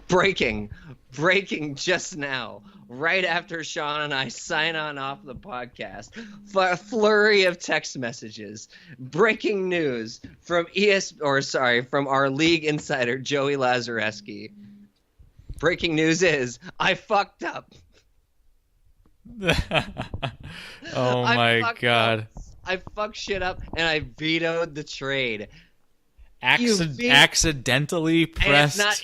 Breaking, breaking just now, right after Sean and I sign on off the podcast. A flurry of text messages. Breaking news from from our league insider Joey Lazareski. Breaking news is I fucked up. Oh my God. I fucked shit up and I vetoed the trade. Accidentally pressed. And it's not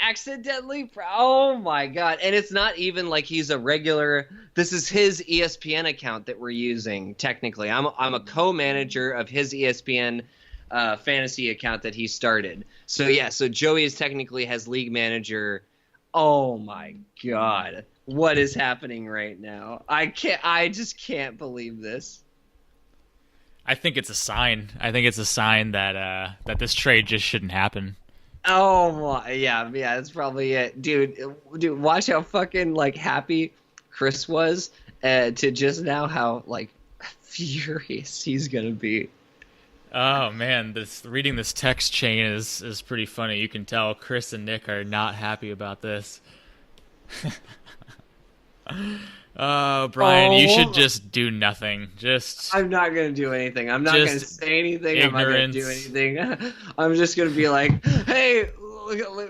accidentally. Oh my God. And it's not even like he's a regular. This is his ESPN account that we're using. Technically, I'm a co-manager of his ESPN fantasy account that he started. So yeah, so Joey is technically has league manager. Oh my God. What is happening right now? I just can't believe this. I think it's a sign. I think it's a sign that that this trade just shouldn't happen. Oh my, yeah, that's probably it, dude. Watch how fucking like happy Chris was to just now how like furious he's gonna be. Oh man, reading this text chain is pretty funny. You can tell Chris and Nick are not happy about this. Oh, Brian, you should just do nothing. I'm not gonna do anything. I'm not gonna say anything. Ignorance. I'm not gonna do anything. I'm just gonna be like, hey,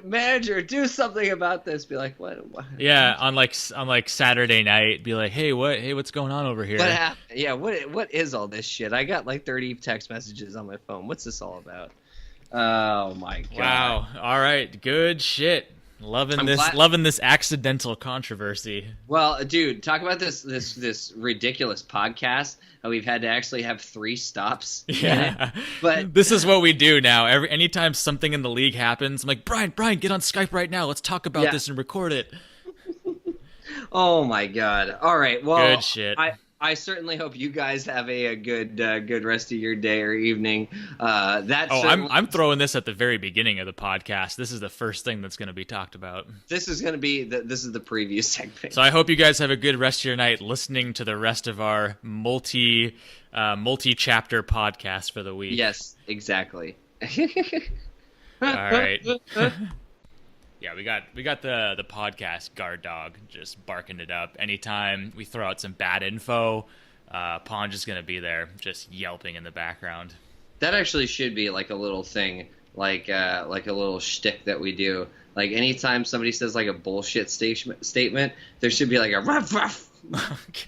manager, do something about this. Be like, what? Yeah, on like Saturday night, be like, hey, what's going on over here? What happened? Yeah, what is all this shit? I got like 30 text messages on my phone. What's this all about? Oh my God. Wow. All right, good shit. Loving this accidental controversy. Well, dude, talk about this ridiculous podcast. How we've had to actually have 3 stops. Yeah, but this is what we do now. Anytime something in the league happens, I'm like, Brian, get on Skype right now. Let's talk about this and record it. Oh my God! All right, well, good shit. I certainly hope you guys have a good rest of your day or evening. I'm throwing this at the very beginning of the podcast. This is the first thing that's going to be talked about. This is going to be this is the preview segment. So I hope you guys have a good rest of your night listening to the rest of our multi-chapter podcast for the week. Yes, exactly. All right. Yeah, we got the podcast guard dog just barking it up. Anytime we throw out some bad info, Ponge is gonna be there, just yelping in the background. That actually should be like a little thing, like a little shtick that we do. Like anytime somebody says like a bullshit statement, there should be like a ruff ruff.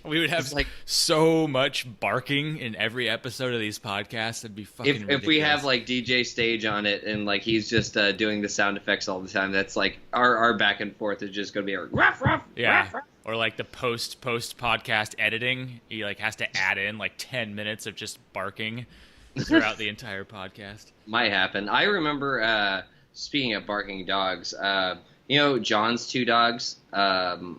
We would have like so much barking in every episode of these podcasts. It'd be fucking ridiculous. If we have like DJ Stage on it and like he's just doing the sound effects all the time, that's like our back and forth is just gonna be a ruff ruff. Yeah. Ruff, ruff. Or like the post podcast editing, he like has to add in like 10 minutes of just barking throughout the entire podcast. Might happen. I remember speaking of barking dogs, John's 2 dogs. The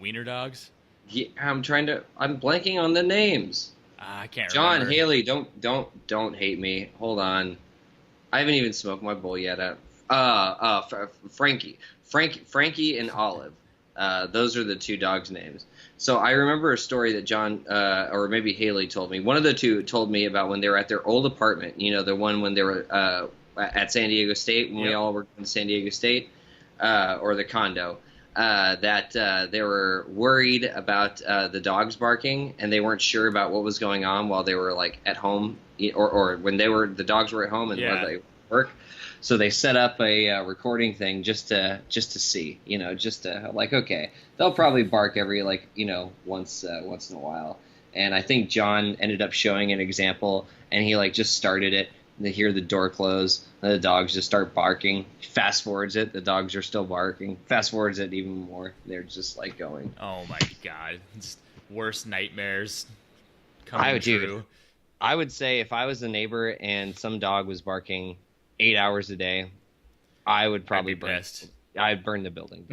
wiener dogs. Yeah, I'm blanking on the names. I can't remember. John, Haley, don't hate me. Hold on. I haven't even smoked my bowl yet. Frankie and Olive. Those are the 2 dogs' names. So I remember a story that John, or maybe Haley told me. One of the 2 told me about when they were at their old apartment. You know, the one when they were at San Diego State, when we all worked in San Diego State, or the condo. That they were worried about the dogs barking, and they weren't sure about what was going on while they were like at home, or when the dogs were at home and when they work. So they set up a recording thing just to see, just to like, okay, they'll probably bark every once in a while. And I think John ended up showing an example, and he like just started it. They hear the door close, and the dogs just start barking. Fast forwards it, the dogs are still barking. Fast forwards it even more. They're just like going. Oh my God. It's worst nightmares coming true. I would say if I was a neighbor and some dog was barking 8 hours a day, I would probably I'd burn the building.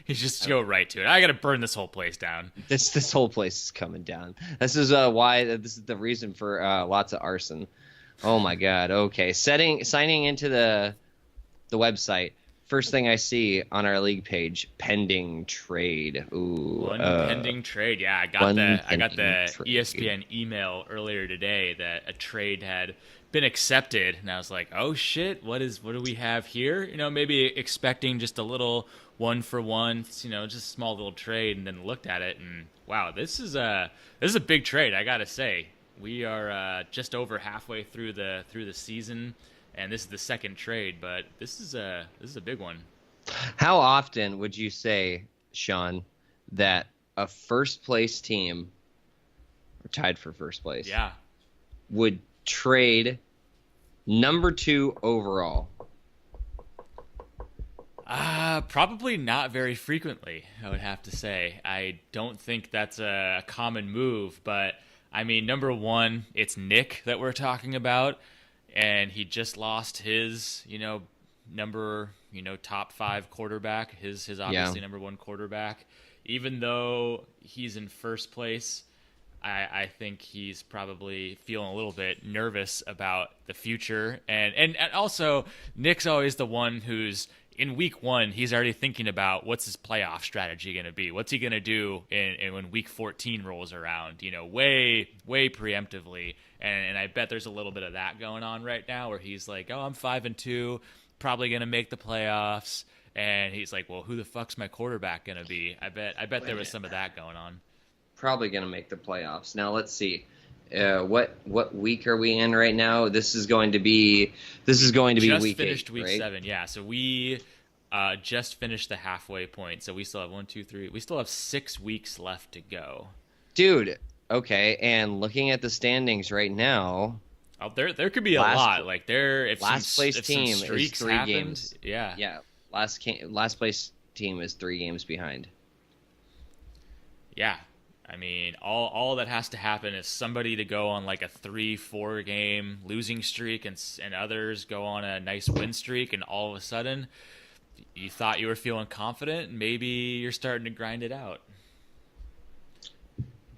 You just go right to it. I got to burn this whole place down. This whole place is coming down. This is why this is the reason for lots of arson. Oh my God. Okay. Signing into the website. First thing I see on our league page, pending trade. Ooh. Pending trade. Yeah, I got the ESPN email earlier today that a trade had been accepted, and I was like, oh shit, what do we have here? You know, maybe expecting just a little 1-for-1, you know, just a small little trade, and then looked at it, and wow, this is a big trade. I gotta say, we are just over halfway through the season, and this is the second trade, but this is a big one. How often would you say, Sean, that a first place team, or tied for first place, would trade number 2 overall? Probably not very frequently, I would have to say. I don't think that's a common move, but I mean, number 1, it's Nick that we're talking about, and he just lost his, you know, top 5 quarterback, his obviously number 1 quarterback. Even though he's in first place, I think he's probably feeling a little bit nervous about the future. And also, Nick's always the one who's, in week 1, he's already thinking about what's his playoff strategy going to be. What's he going to do when week 14 rolls around, you know, way preemptively. And I bet there's a little bit of that going on right now where he's like, oh, I'm 5-2, probably going to make the playoffs. And he's like, well, who the fuck's my quarterback going to be? I bet there was some of that going on. Probably going to make the playoffs. Now, let's see. What week are we in right now? This is going to be just week 8, finished week right? 7, yeah. So we just finished the halfway point. So we still have 1, 2, 3. We still have 6 weeks left to go. Dude, okay. And looking at the standings right now, oh, there could be a lot. Like if last place team is 3 happened, games. Yeah. Last place team is 3 games behind. Yeah. I mean, all that has to happen is somebody to go on like a 3-4 game losing streak, and others go on a nice win streak, and all of a sudden you thought you were feeling confident, and maybe you're starting to grind it out.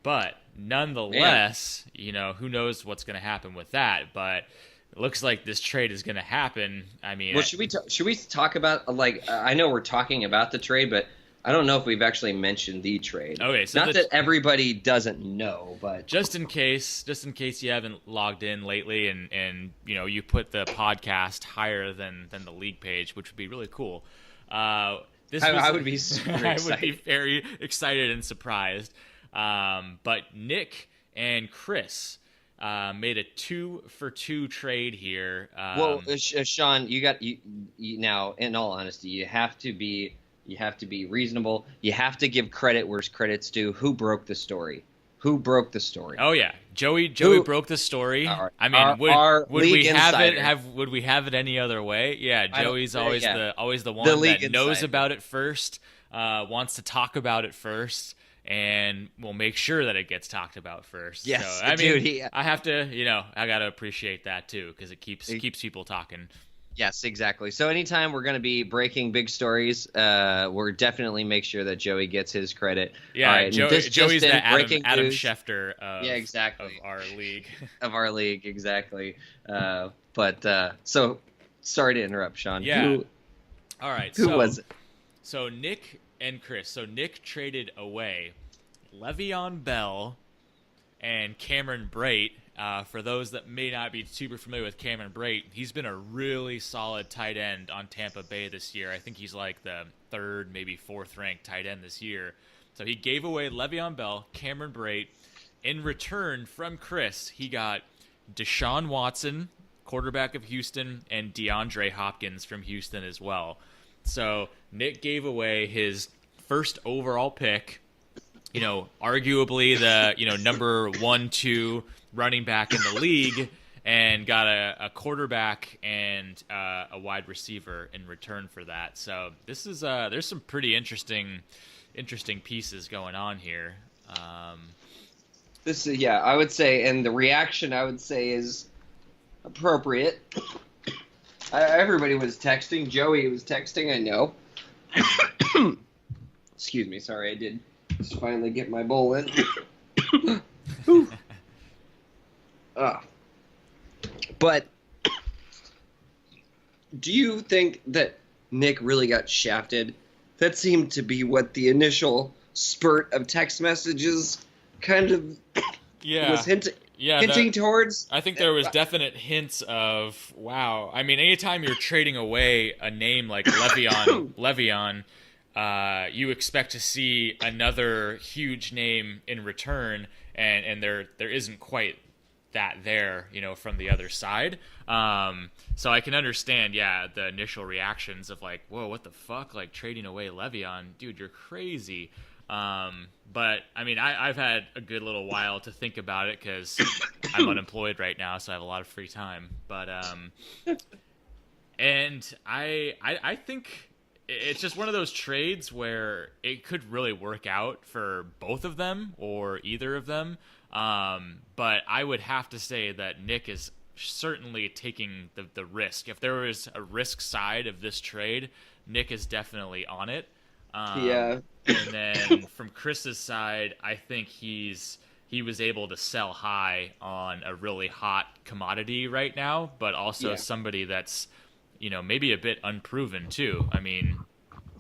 But nonetheless, you know, who knows what's going to happen with that, but it looks like this trade is going to happen. I mean, well, should we talk about, like, I know we're talking about the trade, but I don't know if we've actually mentioned the trade. Okay, so not that everybody doesn't know, but just in case you haven't logged in lately, and you know, you put the podcast higher than the league page, which would be really cool. I would be super excited. I would be very excited and surprised. But Nick and Chris made a 2-for-2 trade here. Well, Sean, you now, in all honesty, you have to be reasonable. You have to give credit where credit's due. Who broke the story? Oh yeah, Joey broke the story. I mean, would we have it any other way? Yeah, Joey's always the one that knows about it first, wants to talk about it first, and will make sure that it gets talked about first. Yes, so, I mean, I have to, you know, I got to appreciate that too, because it keeps people talking. Yes, exactly. So anytime we're going to be breaking big stories, we're definitely make sure that Joey gets his credit. Yeah, right, Joey's the Adam Schefter of our league. Of our league, exactly. So sorry to interrupt, Sean. Yeah. All right. Who was it? So Nick and Chris. So Nick traded away Le'Veon Bell and Cameron Brate. For those that may not be super familiar with Cameron Brate, he's been a really solid tight end on Tampa Bay this year. I think he's like the 3rd, maybe 4th ranked tight end this year. So he gave away Le'Veon Bell, Cameron Brate. In return from Chris, he got Deshaun Watson, quarterback of Houston, and DeAndre Hopkins from Houston as well. So Nick gave away his first overall pick, you know, arguably the, you know, number 1, 2 running back in the league, and got a quarterback and a wide receiver in return for that. So this is there's some pretty interesting pieces going on here. This is, I would say, and the reaction I would say is appropriate. Everybody was texting. Joey was texting, I know. Excuse me, sorry, I did just finally get my bowl in. But do you think that Nick really got shafted? That seemed to be what the initial spurt of text messages kind of was hinting. Yeah, hinting towards. I think there was definite hints of wow. I mean, anytime you're trading away a name like Le'Veon, you expect to see another huge name in return, and there isn't quite that there, from the other side. So I can understand, the initial reactions of like, whoa, what the fuck? Like trading away Le'Veon, dude, you're crazy. But I mean, I've had a good little while to think about it because I'm unemployed right now, so I have a lot of free time. But and I think it's just one of those trades where it could really work out for both of them or either of them. But I would have to say that Nick is certainly taking the risk. If there was a risk side of this trade, Nick is definitely on it. Yeah. And then from Chris's side, I think he was able to sell high on a really hot commodity right now, but also somebody that's, maybe a bit unproven too. I mean,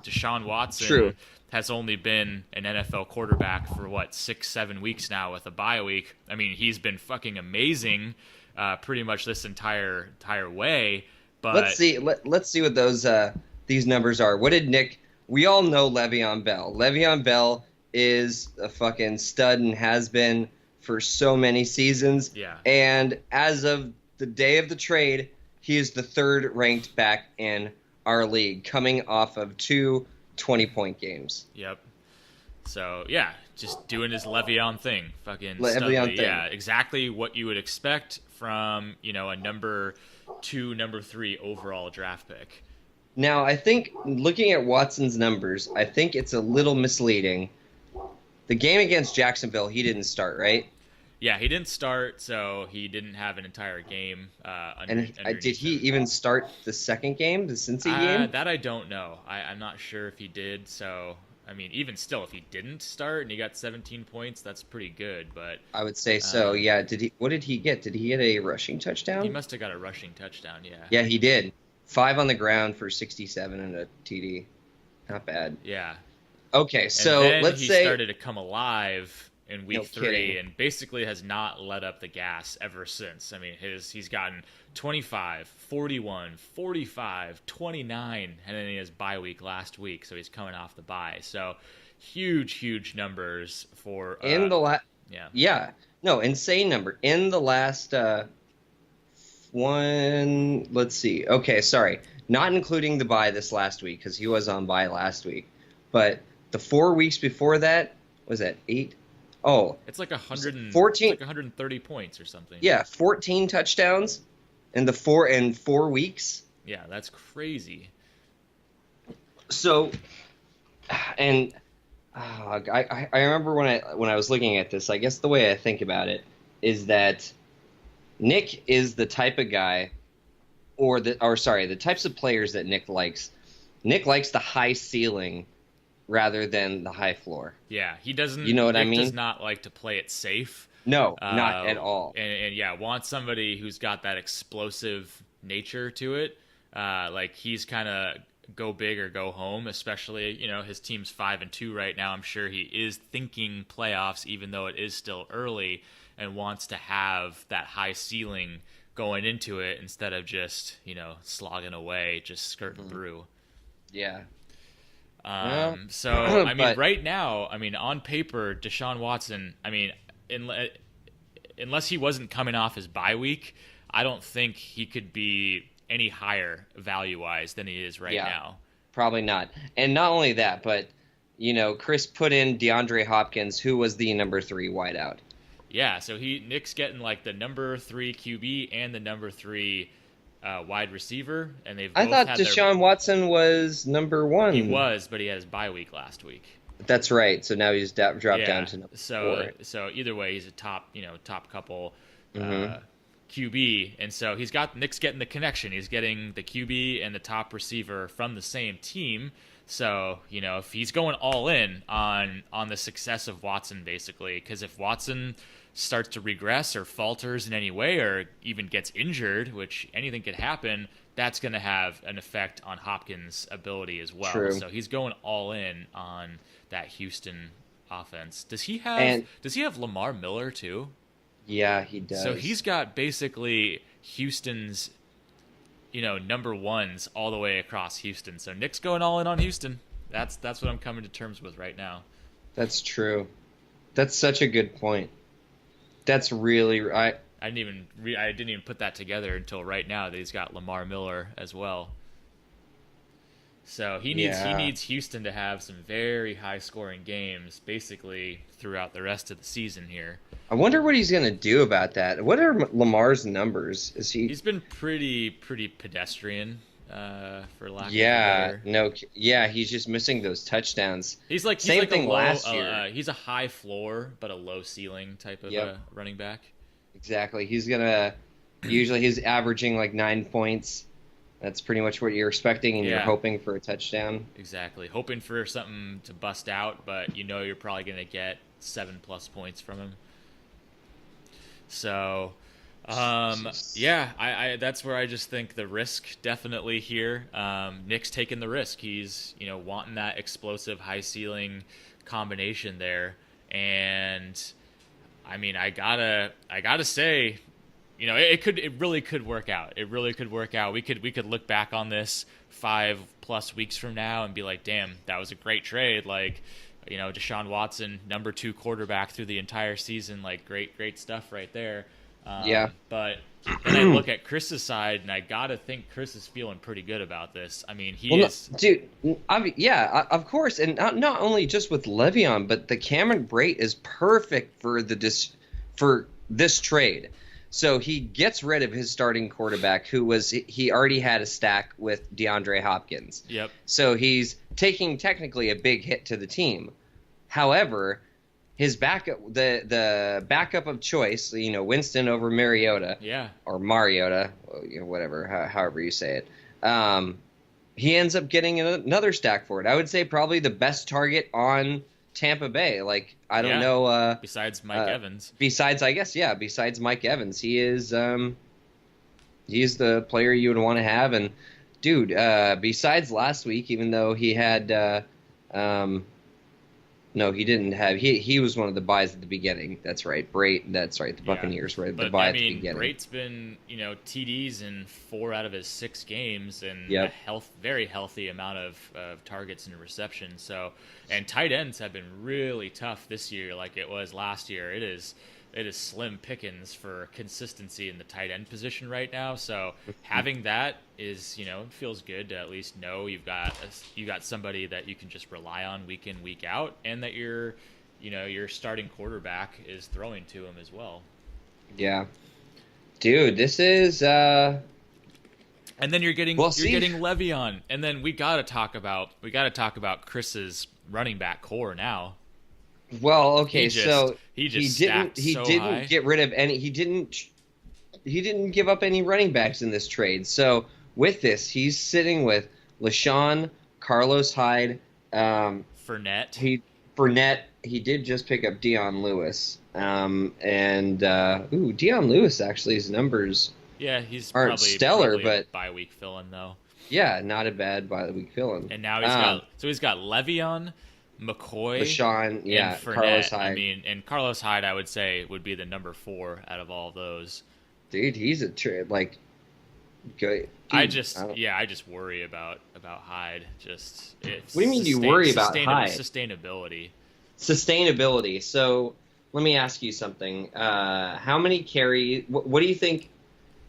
Deshaun Watson has only been an NFL quarterback for 6-7 weeks now with a bye week. I mean, he's been fucking amazing, pretty much this entire way. But let's see what those these numbers are. What did Nick? We all know Le'Veon Bell. Le'Veon Bell is a fucking stud and has been for so many seasons. Yeah. And as of the day of the trade, he is the third ranked back in our league, coming off of 2 20-point games. Yep. So, yeah, just doing his Le'Veon thing. Fucking Le'Veon thing. Yeah, exactly what you would expect from, a number 2, number 3 overall draft pick. Now, I think looking at Watson's numbers, I think it's a little misleading. The game against Jacksonville, he didn't start, right? Yeah, he didn't start, so he didn't have an entire game. Did he even start the second game, the Cincy game? That I don't know. I'm not sure if he did. So, I mean, even still, if he didn't start and he got 17 points, that's pretty good. But I would say so. Yeah. What did he get? Did he get a rushing touchdown? He must have got a rushing touchdown. Yeah. Yeah, he did. 5 on the ground for 67 and a TD. Not bad. Yeah. Okay, so and then let's he say started to come alive in week 3 kidding. and basically has not let up the gas ever since. I mean, he's gotten 25, 41, 45, 29, and then he has bye week last week, so he's coming off the bye. So huge numbers for in the insane number in the last one. Let's see. Okay, sorry, not including the bye this last week because he was on bye last week, but the 4 weeks before that was at 8. Oh, it's like 114, 14, like 130 points or something. Yeah, 14 touchdowns in the 4 weeks. Yeah, that's crazy. So, and I remember when I was looking at this, I guess the way I think about it is that Nick is the type of guy, the types of players that Nick likes. Nick likes the high ceiling rather than the high floor. Yeah, he doesn't. You know what Nick I mean? Does not like to play it safe. No, not at all. And wants somebody who's got that explosive nature to it. Like he's kind of go big or go home. Especially, his team's 5-2 right now. I'm sure he is thinking playoffs, even though it is still early, and wants to have that high ceiling going into it instead of just slogging away, just skirting through. Yeah. So I mean, right now, on paper, Deshaun Watson, unless he wasn't coming off his bye week, I don't think he could be any higher value-wise than he is right now. Probably not. And not only that, but Chris put in DeAndre Hopkins, who was the number 3 wideout. Yeah, so Nick's getting like the number 3 QB and the number 3 wide receiver, and they've. I thought Deshaun Watson was number 1. He was, but he had his bye week last week. That's right. So now he's dropped down to number 4. So either way, he's a top couple QB, and so Nick's getting the connection. He's getting the QB and the top receiver from the same team. So if he's going all in on the success of Watson, basically, because if Watson starts to regress or falters in any way or even gets injured, which anything could happen, that's going to have an effect on Hopkins' ability as well. True. So he's going all in on that Houston offense. Does he have Lamar Miller too? Yeah, he does. So he's got basically Houston's, number ones all the way across Houston. So Nick's going all in on Houston. That's what I'm coming to terms with right now. That's true. That's such a good point. That's really I didn't even put that together until right now that he's got Lamar Miller as well. So he needs Houston to have some very high scoring games basically throughout the rest of the season here. I wonder what he's going to do about that. What are Lamar's numbers? He's been pretty pedestrian for lack of a better. He's just missing those touchdowns. He's like last year. He's a high floor but a low ceiling type of running back. Exactly. He's going to usually he's averaging like 9 points. That's pretty much what you're expecting, and you're hoping for a touchdown. Exactly. Hoping for something to bust out, but you're probably going to get 7+ points from him. So, I that's where I just think the risk definitely here. Nick's taking the risk. He's, wanting that explosive high ceiling combination there. And I mean, I gotta say, it really could work out. It really could work out. We could look back on this 5+ weeks from now and be like, damn, that was a great trade. Like, Deshaun Watson, number 2 quarterback through the entire season, like great stuff right there. But then I look at Chris's side, and I gotta think Chris is feeling pretty good about this. I mean, of course, and not only just with Le'Veon, but the Cameron Brate is perfect for this trade. So he gets rid of his starting quarterback, he already had a stack with DeAndre Hopkins. Yep. So he's taking technically a big hit to the team. However, his backup, the backup of choice, Winston over Mariota, or Mariota, whatever, however you say it, he ends up getting another stack for it. I would say probably the best target on Tampa Bay. Like, I don't know. Besides Mike Evans. Besides Mike Evans, he is he's the player you would want to have. And dude, besides last week, even though he had no, he didn't have. He was one of the buys at the beginning. That's right, Brate. That's right. The Buccaneers were the buy at the beginning. Brate's been TDs in 4 out of his 6 games, and very healthy amount of targets and receptions. So, and tight ends have been really tough this year, like it was last year. It is slim pickings for consistency in the tight end position right now. So having that is, it feels good to at least know you got somebody that you can just rely on week in, week out, and that your starting quarterback is throwing to him as well. Yeah, dude, this is. And then you're getting Le'Veon, and then we gotta talk about Chris's running back core now. Well, okay, he didn't get rid of any. He didn't give up any running backs in this trade. So with this, he's sitting with LaShawn, Carlos Hyde, Fournette. Fournette. He did just pick up Dion Lewis. Dion Lewis actually, his numbers he's aren't stellar, but bye-week fill-in though. Yeah, not a bad bye-week fill-in. And now he's got Le'Veon, McCoy, LaShawn, and Fournette. Carlos Hyde. I mean, and Carlos Hyde, I would say, would be the number 4 out of all of those. Dude, he's a good. Dude, I just worry about Hyde. What do you mean you worry about Hyde? Sustainability. So let me ask you something. How many carries? What do you think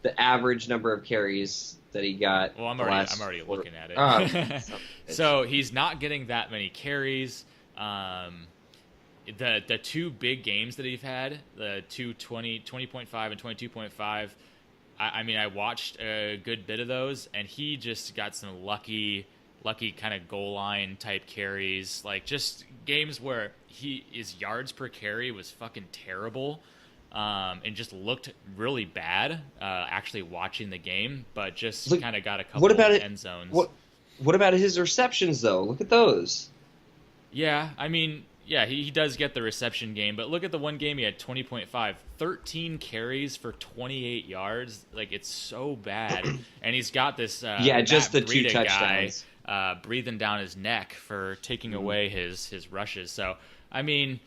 the average number of carries that he got? Well, I'm already looking at it. So he's not getting that many carries. The 2 big games that he's had, the 20.5 and 22.5. I mean, I watched a good bit of those, and he just got some lucky kind of goal line type carries, like just games where his yards per carry was fucking terrible. And just looked really bad actually watching the game, but just kind of got a couple end zones. What about his receptions, though? Look at those. Yeah, I mean, he does get the reception game, but look at the one game he had 20.5, 13 carries for 28 yards. Like, it's so bad. And he's got this just the 2 touchdowns guy breathing down his neck for taking away his rushes. So, I mean,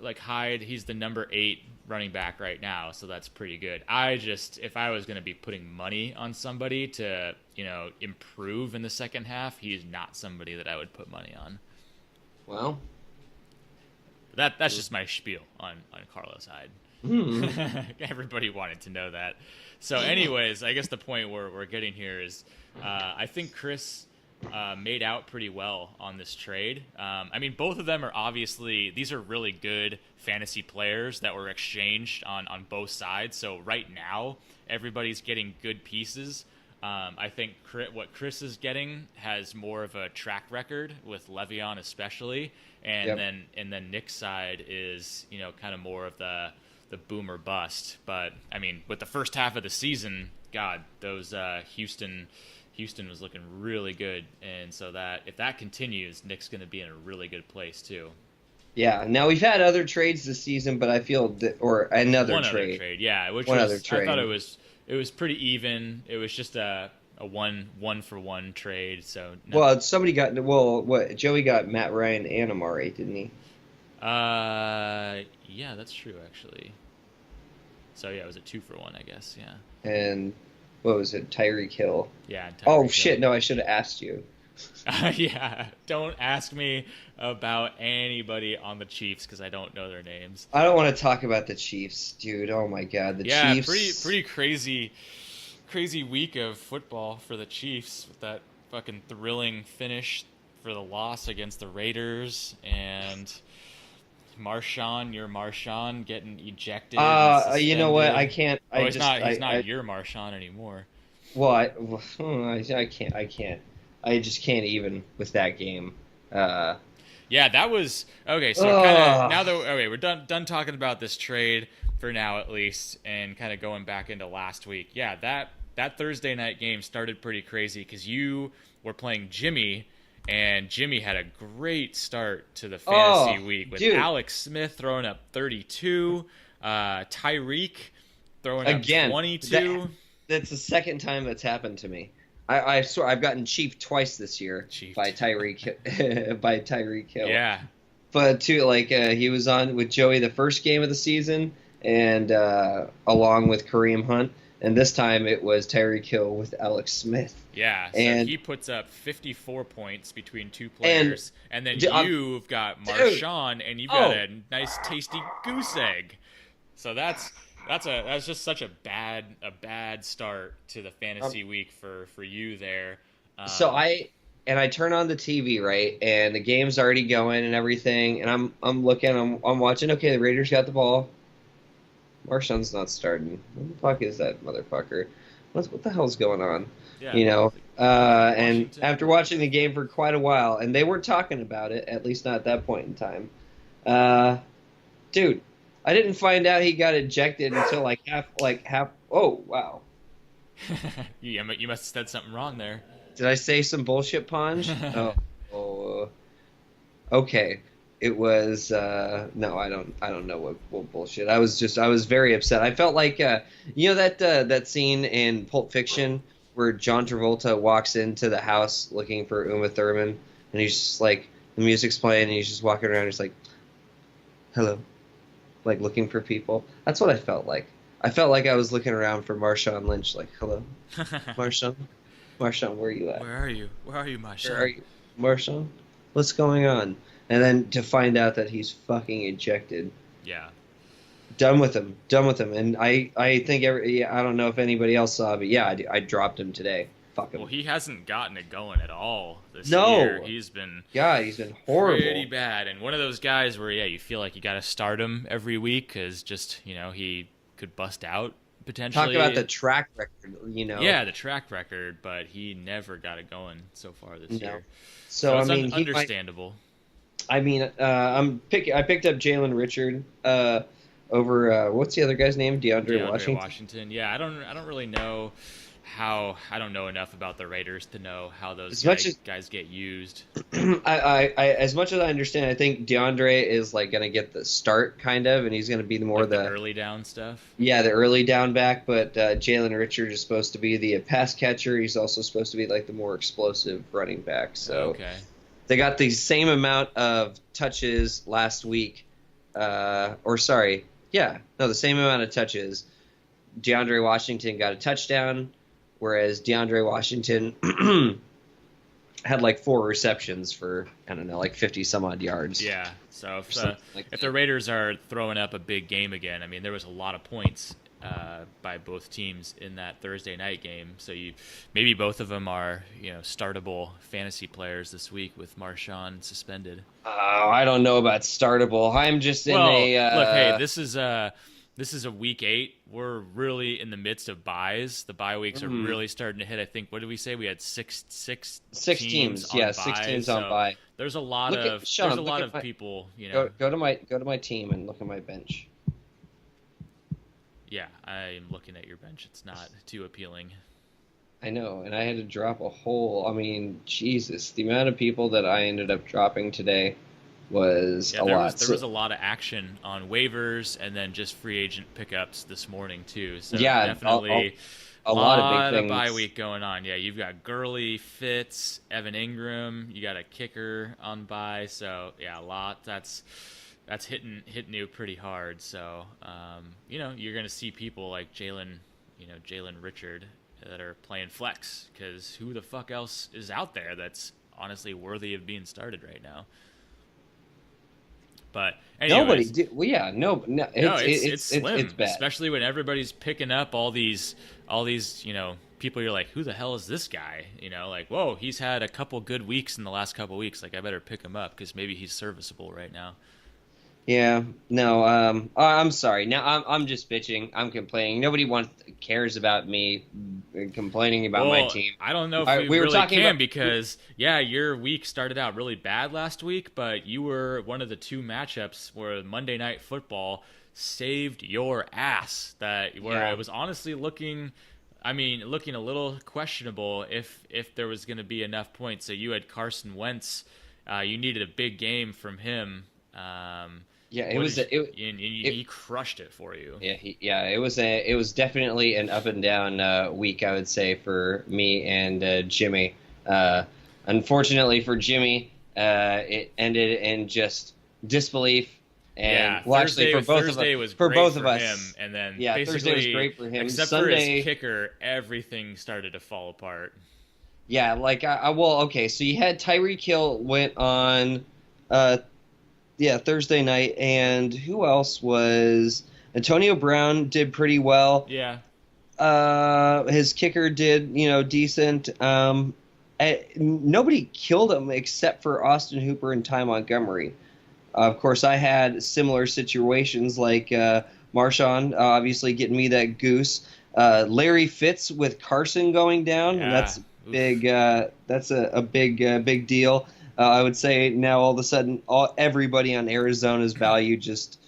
like Hyde, he's the number 8 running back right now, so that's pretty good. If I was going to be putting money on somebody to, improve in the second half, he's not somebody that I would put money on. Well, that's just my spiel on Carlos Hyde. Everybody wanted to know that. So anyways, I guess the point we're getting here is I think Chris made out pretty well on this trade. I mean, both of them are obviously, these are really good fantasy players that were exchanged on both sides. So right now, everybody's getting good pieces. I think what Chris is getting has more of a track record with Le'Veon especially. And then Nick's side is, kind of more of the boom or bust. But I mean, with the first half of the season, God, those Houston was looking really good, and so that if that continues, Nick's going to be in a really good place too. Yeah. Now we've had other trades this season, but I feel another trade. Yeah, I thought it was pretty even. It was just a one for one trade. So somebody got Joey got Matt Ryan and Amari, didn't he? Yeah, that's true actually. So yeah, it was a 2-for-1, I guess. Yeah. And what was it, Tyreek Hill? Yeah. Shit! No, I should have asked you. Yeah, don't ask me about anybody on the Chiefs because I don't know their names. I don't want to talk about the Chiefs, dude. Oh my God, the Chiefs. Yeah, pretty crazy week of football for the Chiefs with that fucking thrilling finish for the loss against the Raiders and your Marshawn getting ejected. You know what? I can't. He's not your Marshawn anymore. Well, I can't. I just can't even with that game. Yeah, that was okay. So now that we're done talking about this trade for now at least, and kind of going back into last week. Yeah, that Thursday night game started pretty crazy because you were playing Jimmy. And Jimmy had a great start to the fantasy week with Alex Smith throwing up 32, Tyreek throwing up 22. That's the second time that's happened to me. I swear I've gotten chiefed twice this year by Tyreek Hill. Yeah, but too he was on with Joey the first game of the season, and along with Kareem Hunt. And this time it was Tyreek Hill with Alex Smith. Yeah, so he puts up 54 points between two players. And then you've got Marshawn, and you've got a nice tasty goose egg. So that's just such a bad start to the fantasy week for you there. So I turn on the TV, right, and the game's already going and everything, and I'm watching. Okay, the Raiders got the ball. Marshawn's not starting. What the fuck is that motherfucker? What the hell's going on? Yeah, and after watching the game for quite a while, and they weren't talking about it, at least not at that point in time. Dude, I didn't find out he got ejected until half. Oh, wow. You must have said something wrong there. Did I say some bullshit, Ponge? Okay. It was no, I don't know what bullshit. I was very upset. I felt like that scene in Pulp Fiction where John Travolta walks into the house looking for Uma Thurman, and he's just like, the music's playing and he's just walking around. He's like, hello, like looking for people. That's what I felt like. I felt like I was looking around for Marshawn Lynch, like, hello, Marshawn, where are you at? Where are you, Marshawn? Where are you, Marshawn? What's going on? And then to find out that he's fucking ejected. Yeah. Done with him. And I think I don't know if anybody else saw, but yeah, I dropped him today. Fuck him. Well, he hasn't gotten it going at all this year. He's been horrible. Pretty bad. And one of those guys where, you feel like you got to start him every week because just, he could bust out potentially. Talk about the track record, Yeah, the track record, but he never got it going so far this year. So it's understandable. I picked up Jalen Richard over what's the other guy's name? DeAndre Washington. Yeah, I don't really know I don't know enough about the Raiders to know how those guys get used. I as much as I understand, I think DeAndre is gonna get the start kind of, and he's gonna be more the early down stuff. Yeah, the early down back, but Jalen Richard is supposed to be the pass catcher. He's also supposed to be the more explosive running back. So okay. They got the same amount of touches last week the same amount of touches. DeAndre Washington got a touchdown, whereas DeAndre Washington had like 4 receptions for, I don't know, like 50 some odd yards. Yeah. So if the Raiders are throwing up a big game again, I mean, there was a lot of points by both teams in that Thursday night game. So maybe both of them are, startable fantasy players this week with Marshawn suspended. I don't know about startable. I'm just in look, hey, this is a week 8. We're really in the midst of buys. The bye weeks are really starting to hit. I think, what did we say? We had six teams. Yeah, 6 teams on bye. There's a lot of people. Go to my team and look at my bench. Yeah, I'm looking at your bench. It's not too appealing. I know, and I had to drop a whole. I mean, Jesus, the amount of people that I ended up dropping today was a lot. There was a lot of action on waivers and then just free agent pickups this morning too. So yeah, definitely a lot of big things. Bye week going on. Yeah, you've got Gurley, Fitz, Evan Ingram. You got a kicker on bye. So yeah, a lot. That's hitting you pretty hard. So you're gonna see people like Jalen Richard that are playing flex, because who the fuck else is out there that's honestly worthy of being started right now? But anyways, it's slim. It's bad, especially when everybody's picking up all these people. You're like, who the hell is this guy? Like, whoa, he's had a couple good weeks in the last couple weeks. Like, I better pick him up because maybe he's serviceable right now. Yeah, no, I'm sorry. Now I'm just bitching. I'm complaining. Nobody cares about me complaining about my team. I don't know if we really can because your week started out really bad last week, but you were one of the 2 matchups where Monday Night Football saved your ass. It was honestly looking a little questionable if there was going to be enough points. So you had Carson Wentz. You needed a big game from him. He crushed it for you. It was definitely an up and down week, I would say, for me and Jimmy. Unfortunately for Jimmy, it ended in just disbelief. And Thursday for both of us, him, and then Thursday was great for him. Except Sunday, for his kicker, everything started to fall apart. Yeah, like so you had Tyreek Hill went on. Thursday night, and who else was... Antonio Brown did pretty well. Yeah. His kicker did, decent. Nobody killed him except for Austin Hooper and Ty Montgomery. Of course, I had similar situations like Marshawn obviously getting me that goose. Larry Fitz with Carson going down. Yeah. That's big. That's a big deal. I would say now all of a sudden everybody on Arizona's value just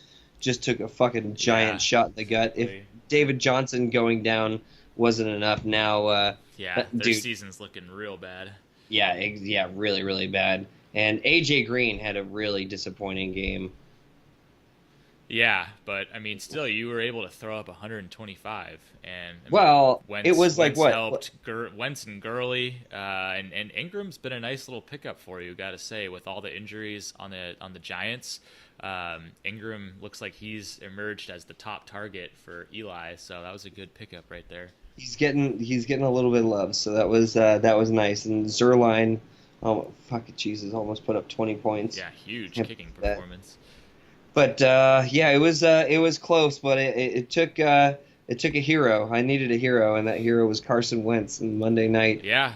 took a fucking giant shot in the gut. If David Johnson going down wasn't enough, now their season's looking real bad. Yeah, really, really bad. And AJ Green had a really disappointing game. Yeah, but I mean, still, you were able to throw up 125, and it was like what helped Wentz and Gurley, and Ingram's been a nice little pickup for you, got to say, with all the injuries on the Giants. Ingram looks like he's emerged as the top target for Eli, so that was a good pickup right there. He's getting a little bit of love, so that was nice. And Zerline, almost put up 20 points. Yeah, huge kicking performance. But it was close, but it took a hero. I needed a hero, and that hero was Carson Wentz on Monday night. Yeah.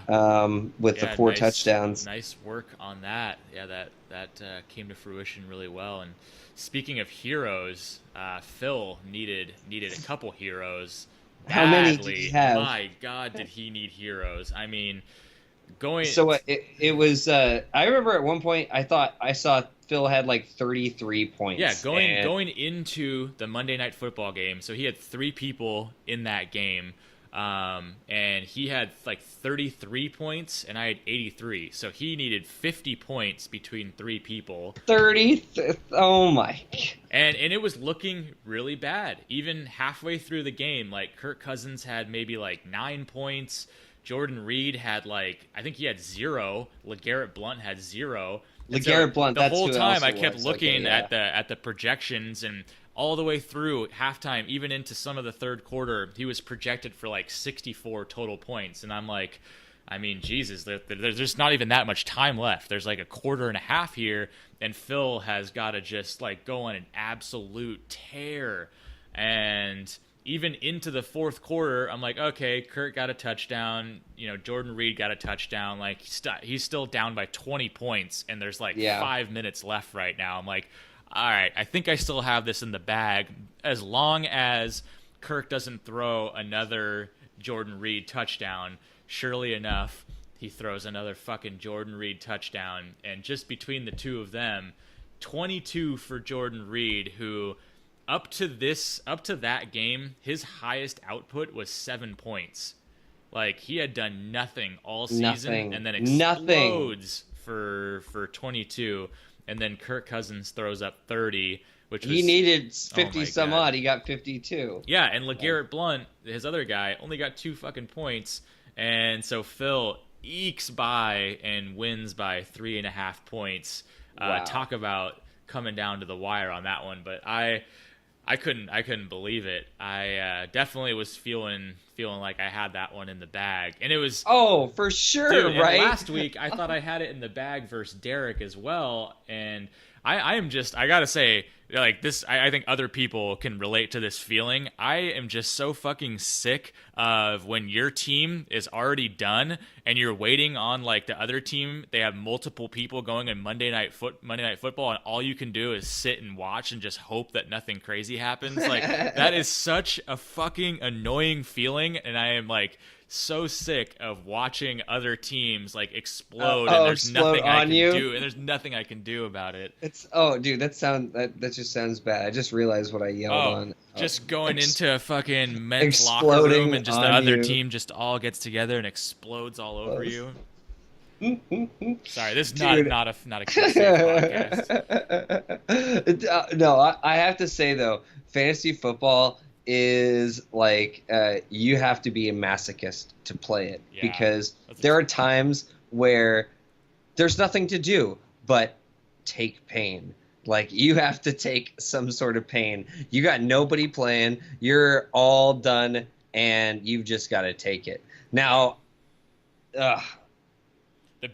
With the 4 touchdowns. Nice work on that. Yeah, that came to fruition really well. And speaking of heroes, Phil needed a couple heroes badly. How many did he have? My God, did he need heroes? I mean, going. So it was. I remember at one point I thought I saw Phil had like 33 points. Yeah, going into the Monday Night Football game, so he had 3 people in that game, and he had like 33 points, and I had 83. So he needed 50 points between 3 people. 30? Oh my! And it was looking really bad. Even halfway through the game, like Kirk Cousins had maybe like 9 points. Jordan Reed had like, I think he had 0. LeGarrette Blount had 0. LeGarrette Blount. The that's whole who time else I kept was. looking Okay, yeah. at the projections, and all the way through halftime, even into some of the third quarter, he was projected for like 64 total points, and I'm like, I mean, Jesus, there's just not even that much time left. There's like a quarter and a half here, and Phil has got to just like go on an absolute tear. And even into the fourth quarter, I'm like, okay, Kurt got a touchdown. Jordan Reed got a touchdown. Like, he's still down by 20 points, and there's like 5 minutes left right now. I'm like, all right, I think I still have this in the bag as long as Kirk doesn't throw another Jordan Reed touchdown. Surely enough, he throws another fucking Jordan Reed touchdown. And just between the two of them, 22 for Jordan Reed, who up to that game, his highest output was 7 points. Like, he had done nothing all season, and then explodes for 22. And then Kirk Cousins throws up 30, which was, he needed 50 some odd. He got 52. Yeah, and LeGarrette Blount, his other guy, only got 2 fucking points. And so Phil ekes by and wins by 3.5 points. Wow. Talk about coming down to the wire on that one, but I couldn't believe it. I definitely was feeling like I had that one in the bag, and it was for sure, dude, right? Last week I thought I had it in the bag versus Derek as well, and I gotta say, like, this, I think other people can relate to this feeling. I am just so fucking sick of when your team is already done and you're waiting on like the other team. They have multiple people going in Monday Night Football, and all you can do is sit and watch and just hope that nothing crazy happens. Like, that is such a fucking annoying feeling, and I am like so sick of watching other teams like explode, and there's nothing I can do, and there's nothing I can do about it. Dude, that just sounds bad. I just realized what I yelled on. Just going into a fucking men's locker room, and just the other team just all gets together and explodes all over you. Sorry, this is not a kid safe podcast. No, I have to say though, fantasy football is like, you have to be a masochist to play it, because there are times where there's nothing to do but take pain. Like, you have to take some sort of pain. You got nobody playing, you're all done, and you've just got to take it. Now, the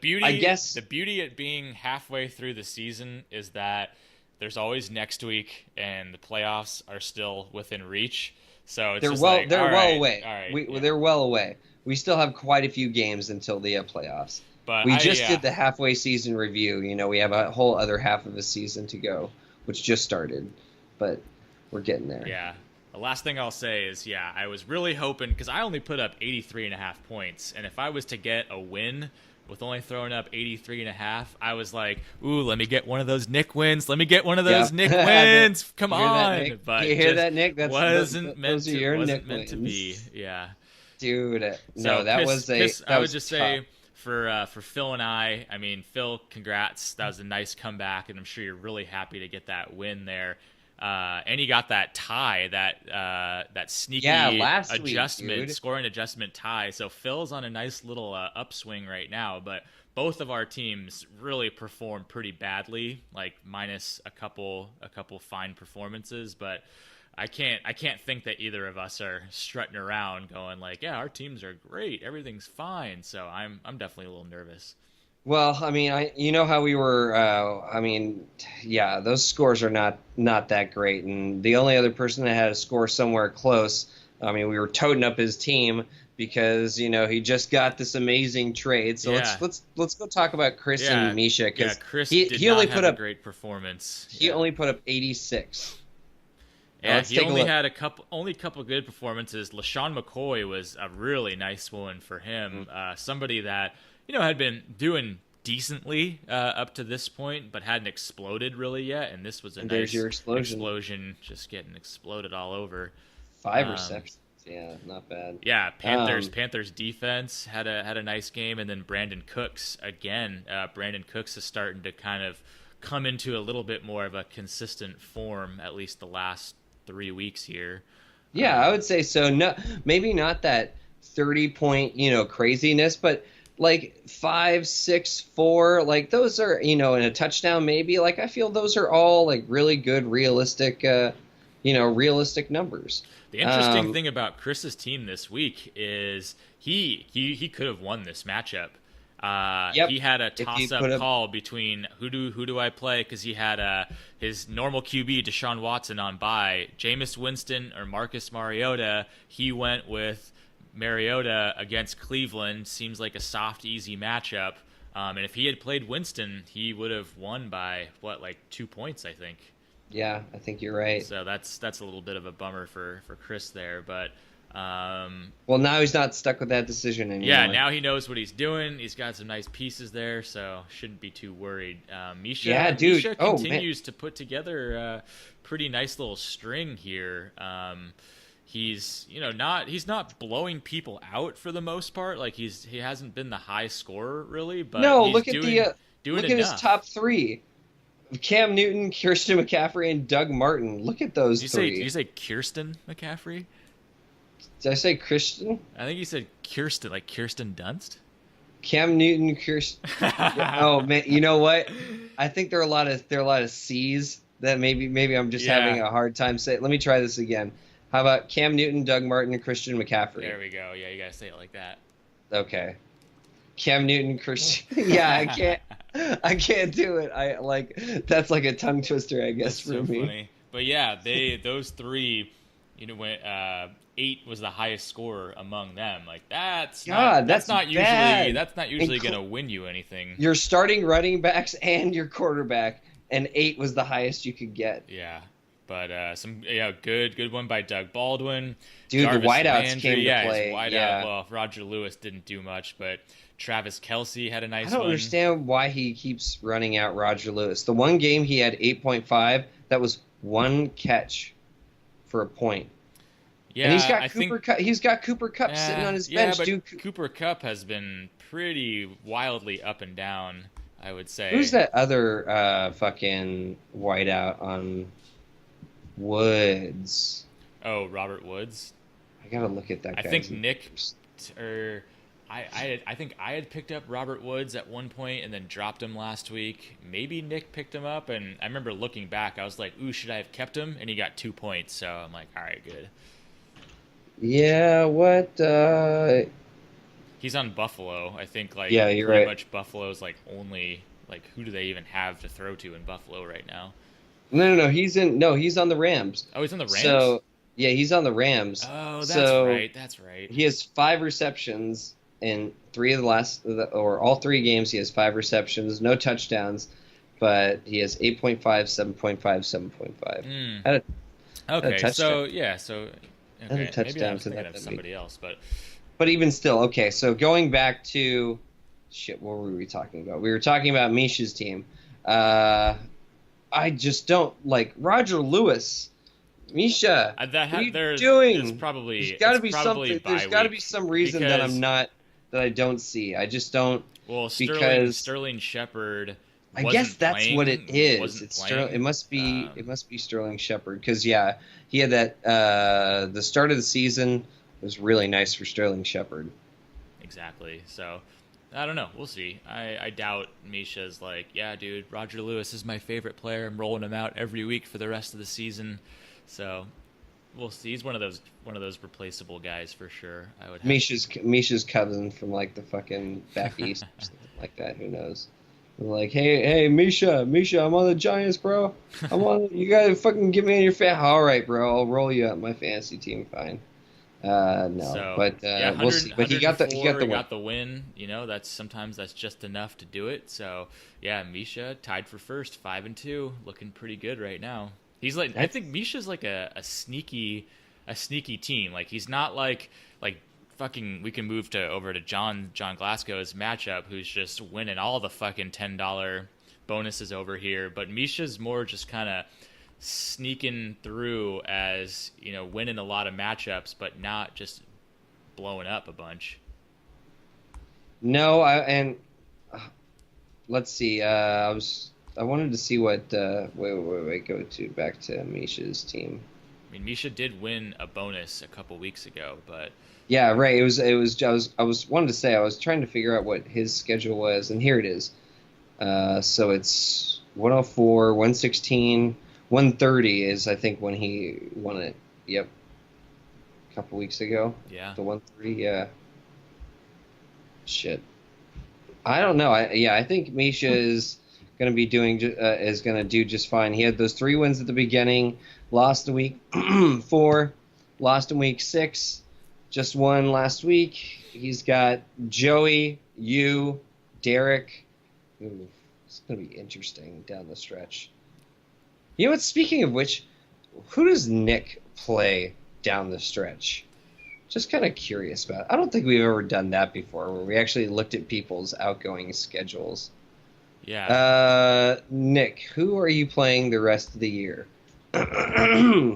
beauty at being halfway through the season is that there's always next week, and the playoffs are still within reach. So it's they're well away. All right, they're well away. We still have quite a few games until the playoffs. But we just did the halfway season review. We have a whole other half of a season to go, which just started, but we're getting there. Yeah. The last thing I'll say is, I was really hoping, because I only put up 83.5 points, and if I was to get a win with only throwing up 83.5, I was like, ooh, let me get one of those Nick wins. Let me get one of those Nick wins. Come on. But you hear that, Nick? That wasn't meant to be. Yeah. Dude, no, that was a... I would just say, for Phil and I mean, Phil, congrats. That was a nice comeback, and I'm sure you're really happy to get that win there. And he got that tie, that sneaky adjustment, scoring adjustment tie. So Phil's on a nice little upswing right now, but both of our teams really performed pretty badly, like minus a couple fine performances. But I can't think that either of us are strutting around going like, yeah, our teams are great, everything's fine. So I'm definitely a little nervous. Well, I mean, how we were. Those scores are not that great, and the only other person that had a score somewhere close. I mean, we were toting up his team because he just got this amazing trade. So let's go talk about Chris and Misha, because Chris he only put up a great performance. He only put up 86. Yeah, he only had a couple good performances. LaShawn McCoy was a really nice one for him. Somebody that had been doing decently up to this point, but hadn't exploded really yet. And this was a nice explosion, just getting exploded all over. 5 receptions, not bad. Yeah, Panthers defense had a nice game, and then Brandon Cooks again. Brandon Cooks is starting to kind of come into a little bit more of a consistent form, at least the last 3 weeks here. Yeah, I would say so. No, maybe not that 30-point, craziness, but like 5, 6, 4, like those are, and a touchdown maybe. Like I feel those are all like really good, realistic, realistic numbers. The interesting thing about Chris's team this week is he could have won this matchup. Yep. He had a toss-up call between who do I play, because he had his normal QB Deshaun Watson on bye, Jameis Winston or Marcus Mariota. He went with Mariota against Cleveland. Seems like a soft, easy matchup. And if he had played Winston, he would have won by 2 points, I think. Yeah, I think you're right. So that's a little bit of a bummer for Chris there, but. Well, now he's not stuck with that decision anymore. Yeah, now he knows what he's doing. He's got some nice pieces there, so shouldn't be too worried. Misha continues to put together a pretty nice little string here. He's not blowing people out for the most part. Like he hasn't been the high scorer really, but look at his top three: Cam Newton, Christian McCaffrey, and Doug Martin. Look at those three. Did you say Kirsten McCaffrey? Did I say Christian? I think you said Kirsten, like Kirsten Dunst. Cam Newton, Kirsten. Oh man, you know what? I think there are a lot of C's that maybe I'm just having a hard time saying. Let me try this again. How about Cam Newton, Doug Martin, and Christian McCaffrey? There we go. Yeah, you gotta say it like that. Okay. Cam Newton, Christian. Yeah, I can't do it. That's like a tongue twister, I guess, for me. Funny. But yeah, those three. When 8 was the highest scorer among them, like that's not usually going to win you anything. You're starting running backs and your quarterback, and 8 was the highest you could get. Yeah, but good one by Doug Baldwin. Dude, Jarvis the wideouts Landry, came to play. Well, Roger Lewis didn't do much, but Travis Kelce had a nice one. I don't understand why he keeps running out Roger Lewis. The one game he had 8.5. That was one catch for a point. Yeah, and he's got Cooper Kupp sitting on his bench. But Cooper Kupp has been pretty wildly up and down, I would say. Who's that other fucking whiteout on Woods? Oh, Robert Woods. I gotta look at that guy. I think Nick, or I think I had picked up Robert Woods at one point and then dropped him last week. Maybe Nick picked him up, and I remember looking back, I was like, ooh, should I have kept him? And he got 2 points, so I'm like, all right, good. Yeah, what? He's on Buffalo, I think. Yeah, you're right. Pretty much Buffalo's only who do they even have to throw to in Buffalo right now? No. He's on the Rams. Oh, he's on the Rams. So yeah, he's on the Rams. Oh, that's right. He has 5 receptions in 3 of all 3 games. He has 5 receptions, no touchdowns, but he has 8.5, 7.5, 7.5. Okay, so. Okay, a touchdown maybe I was to thinking of somebody else, but even still, okay. So going back to what were we talking about? We were talking about Misha's team. I just don't like Roger Lewis. Misha, what are you doing? There's got to be something. There's got to be some reason that I don't see. I just don't. Well, Sterling Shepard. I guess that's what it is. It must be Sterling Shepard, because he had that the start of the season was really nice for Sterling Shepard. Exactly. So I don't know. We'll see. I doubt Misha's like, yeah, dude, Roger Lewis is my favorite player. I'm rolling him out every week for the rest of the season. So we'll see. He's one of those replaceable guys for sure. I would. Misha's cousin from the fucking back east, or something like that. Who knows? Like, hey, Misha, I'm on the Giants, bro. You gotta fucking get me in your all right, bro. I'll roll you up my fantasy team, fine. We'll see. But he got the win. That's just enough to do it. So yeah, Misha tied for first, 5-2, looking pretty good right now. He's I think Misha's a sneaky team. He's not like fucking, we can move over to John Glasgow's matchup, who's just winning all the fucking $10 bonuses over here. But Misha's more just kind of sneaking through as, winning a lot of matchups, but not just blowing up a bunch. No, let's see. I wanted to see what. Wait. Back to Misha's team. I mean, Misha did win a bonus a couple weeks ago, but Yeah, right. It was. I was wanted to say I was trying to figure out what his schedule was, and here it is. So it's 104, 116, 130 is I think when he won it. Yep, a couple weeks ago. Yeah. The 130. Yeah. Shit. I don't know. I think Misha is going to be is going to do just fine. He had those 3 wins at the beginning, lost in week 4, lost in week 6, just won last week. He's got Joey, you, Derek. Ooh, it's going to be interesting down the stretch. You know what? Speaking of which, who does Nick play down the stretch? Just kind of curious about it. I don't think we've ever done that before, where we actually looked at people's outgoing schedules. Yeah. Nick, who are you playing the rest of the year? So I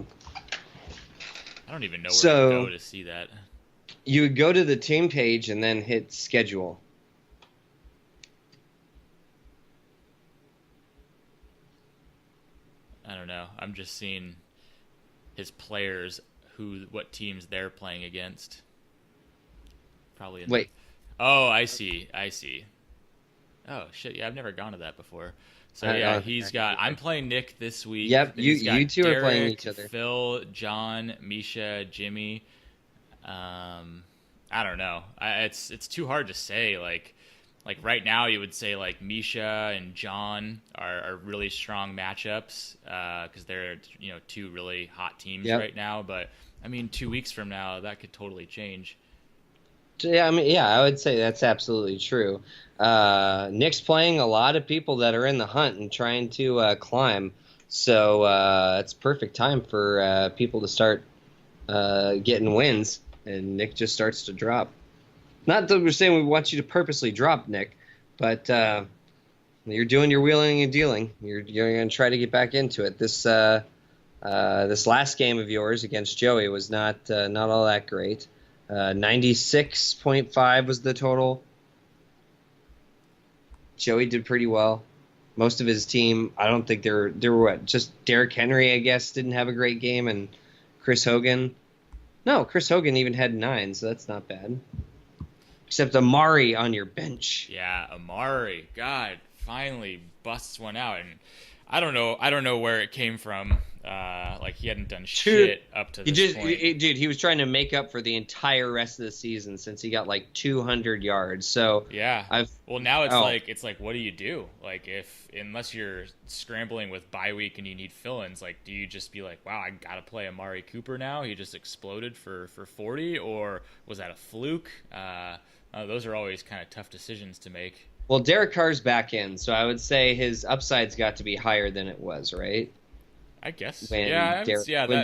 don't even know where to go to see that. you would go to the team page and then hit schedule. I don't know. I'm just seeing his players, what teams they're playing against. Probably. Wait. Oh, I see. Oh shit! Yeah, I've never gone to that before. So yeah, he's got. I'm playing Nick this week. Yep, you two Derek, are playing each other. Phil, John, Misha, Jimmy. I don't know. It's too hard to say. Like right now, you would say like Misha and John are really strong matchups because they're two really hot teams right now. But I mean, 2 weeks from now, that could totally change. Yeah, I would say that's absolutely true. Nick's playing a lot of people that are in the hunt and trying to climb, so it's perfect time for people to start getting wins, and Nick just starts to drop. Not that we're saying we want you to purposely drop, Nick, but you're doing your wheeling and dealing. You're going to try to get back into it. This last game of yours against Joey was not all that great. 96.5 was the total. Joey did pretty well. Most of his team, I don't think there were what, just Derrick Henry, I guess, didn't have a great game, and Chris Hogan. No, Chris Hogan even had 9, so that's not bad. Except Amari on your bench. Yeah, Amari. God, finally busts one out, and I don't know where it came from. Like he hadn't done shit up to this point. Dude, he was trying to make up for the entire rest of the season since he got like 200 yards. So yeah, now it's like what do you do? Like unless you're scrambling with bye week and you need fill-ins, like do you just be like, wow, I gotta play Amari Cooper now? He just exploded for 40, or was that a fluke? Those are always kind of tough decisions to make. Well, Derek Carr's back in, so I would say his upside's got to be higher than it was, right? I guess. When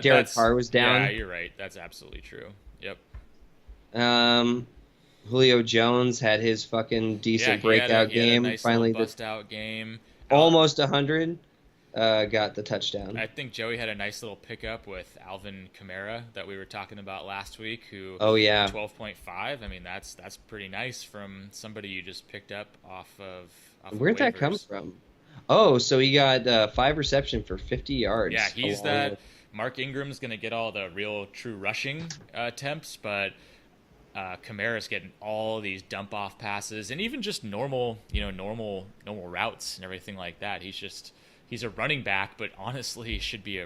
Derek Carr was down. Yeah, you're right. That's absolutely true. Yep. Julio Jones had his fucking decent breakout game. Nice finally, bust out game. Almost 100. Got the touchdown. I think Joey had a nice little pickup with Alvin Kamara that we were talking about last week. 12.5. I mean, that's pretty nice from somebody you just picked up off of. Where'd that come from? Oh, so he got 5 reception for 50 yards. Yeah, he's that. Mark Ingram's going to get all the real true rushing attempts, but Kamara's getting all these dump off passes and even just normal routes and everything like that. He's a running back, but honestly should be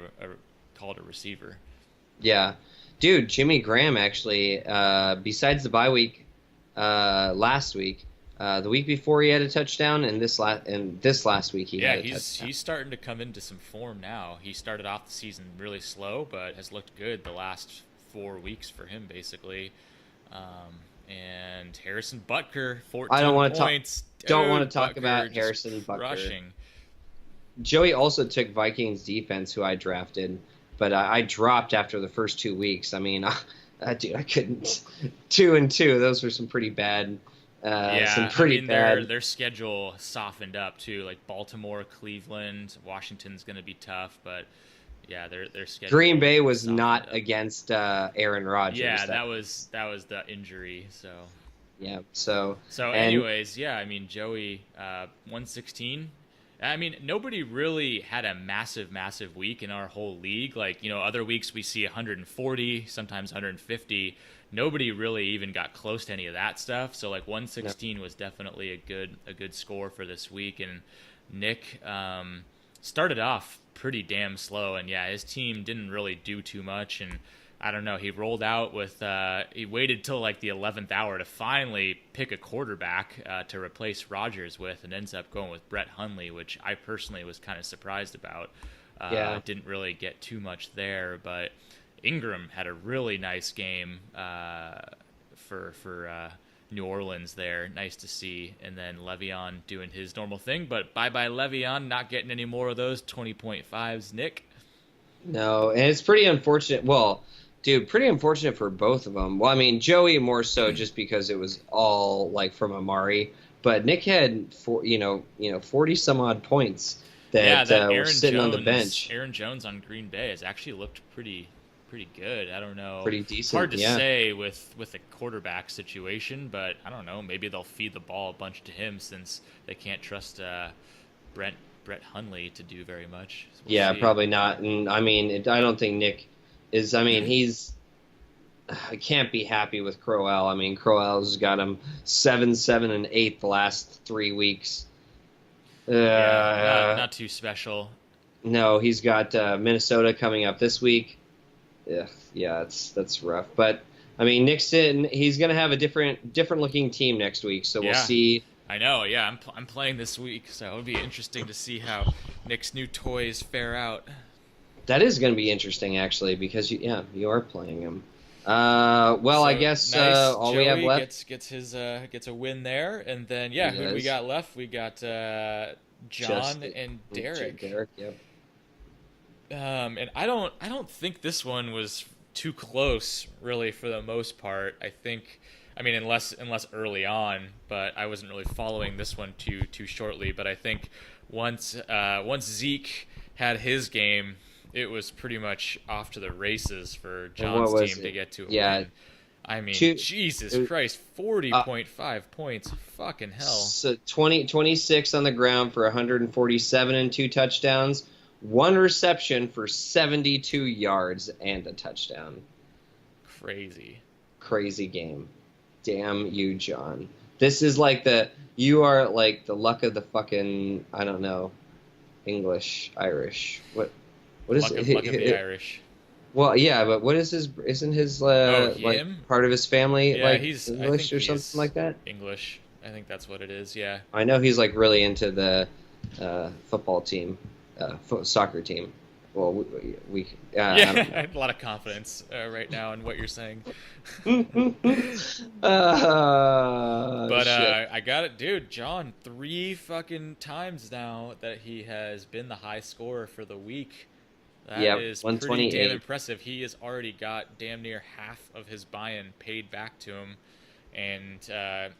called a receiver. Yeah. Dude, Jimmy Graham actually, besides the bye week last week, the week before he had a touchdown, and this last week he had a touchdown. He's starting to come into some form now. He started off the season really slow, but has looked good the last 4 weeks for him, basically. And Harrison Butker, 14 points. Don't want to talk about Harrison Butker. Rushing. Joey also took Vikings defense, who I drafted, but I dropped after the first 2 weeks. I mean, dude, I couldn't. 2-2. Those were some pretty bad. Their schedule softened up too. Like Baltimore, Cleveland, Washington's going to be tough, but yeah, their schedule. Green Bay was not up against Aaron Rodgers. Yeah, that was the injury. So. Yeah. Anyways, yeah, I mean Joey, 116. I mean, nobody really had a massive week in our whole league. Like, other weeks we see 140, sometimes 150. nobody really even got close to any of that stuff. So like 116 No. was definitely a good score for this week. And Nick started off pretty damn slow, and yeah, his team didn't really do too much. And I don't know, he rolled out with he waited till like the 11th hour to finally pick a quarterback to replace Rodgers with, and ends up going with Brett Hundley, which I personally was kind of surprised about. Yeah. Didn't really get too much there, but Ingram had a really nice game for New Orleans there. Nice to see. And then Le'Veon doing his normal thing, but bye-bye Le'Veon, not getting any more of those 20.5s, Nick. No, and it's pretty unfortunate. Well, dude, pretty unfortunate for both of them. Well, I mean, Joey more so just because it was all like from Amari, but Nick had 40 some odd points that, were sitting on the bench. Aaron Jones on Green Bay has actually looked pretty good. I don't know. Pretty decent. It's hard to yeah. say with the quarterback situation, but I don't know. Maybe they'll feed the ball a bunch to him since they can't trust Brett Hundley to do very much. So we'll see. Probably not. And I mean, I don't think Nick is. I mean, I can't be happy with Crowell. I mean, Crowell's got him 7, 7, and 8 the last 3 weeks. Not too special. No, he's got Minnesota coming up this week. Yeah, that's rough. But I mean, Nixon, he's gonna have a different looking team next week, so we'll see. I know. Yeah, I'm playing this week, so it'll be interesting to see how Nick's new toys fare out. That is gonna be interesting, actually, because you are playing him. I guess nice. all Joey we have left gets a win there, and then who do we got left? We got John and Derek. Derek, yep. And I don't think this one was too close, really, for the most part. I mean, unless early on, but I wasn't really following this one too shortly. But I think once Zeke had his game, it was pretty much off to the races for John's team to get to a win. I mean, Jesus Christ, 40.5 points. Fucking hell. So 26 on the ground for 147 and 2 touchdowns. 1 reception for 72 yards and a touchdown. Crazy game. Damn you, John. This is like you are like the luck of the fucking, I don't know, English, Irish. What is luck of the Irish? Well, yeah, but what is isn't his like part of his family he's English or something like that? English. I think that's what it is, yeah. I know he's like really into the football team. Soccer team. Well, we a lot of confidence right now in what you're saying. But I got it, dude. John, 3 fucking times now that he has been the high scorer for the week. That is pretty damn impressive. He has already got damn near half of his buy-in paid back to him. And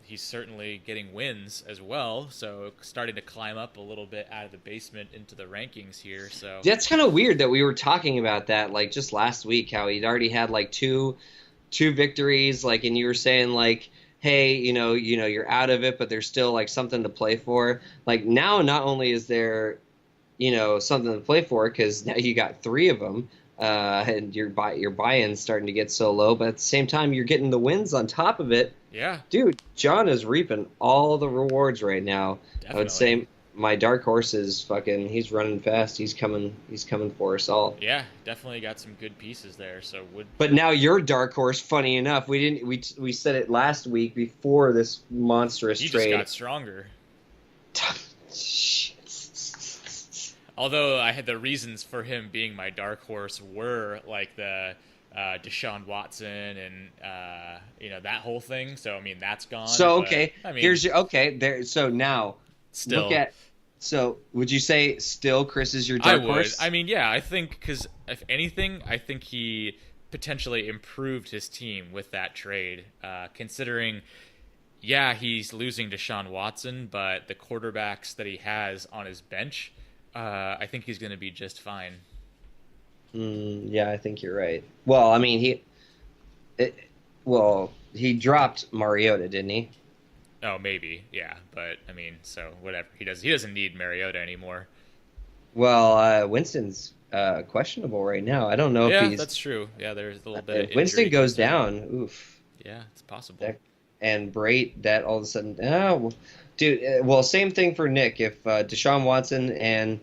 he's certainly getting wins as well, so starting to climb up a little bit out of the basement into the rankings here. So that's kind of weird that we were talking about that like just last week, how he'd already had like two victories, like, and you were saying like, hey, you're out of it, but there's still like something to play for. Like now, not only is there something to play for because now you got 3 of them. And your buy-in's starting to get so low, but at the same time, you're getting the wins on top of it. Yeah. Dude, John is reaping all the rewards right now. Definitely. I would say my dark horse is he's running fast. He's coming for us all. Yeah, definitely got some good pieces there. So But now your dark horse, funny enough, we said it last week before this monstrous trade. He just got stronger. Although I had the reasons for him being my dark horse were like the Deshaun Watson and that whole thing. So I mean that's gone. So okay, but, I mean, here's your there. So now still look at. So would you say still Chris is your dark horse? I mean, yeah, I think because if anything, I think he potentially improved his team with that trade, considering. Yeah, he's losing Deshaun Watson, but the quarterbacks that he has on his bench. I think he's going to be just fine. Yeah, I think you're right. Well, I mean, he dropped Mariota, didn't he? Oh, maybe, yeah. But I mean, so whatever. He doesn't need Mariota anymore. Well, Winston's questionable right now. I don't know if he's. Yeah, that's true. Yeah, there's a little bit. If Winston goes down, oof. Yeah, it's possible. And Brait, that all of a sudden, dude. Well, same thing for Nick. If Deshaun Watson and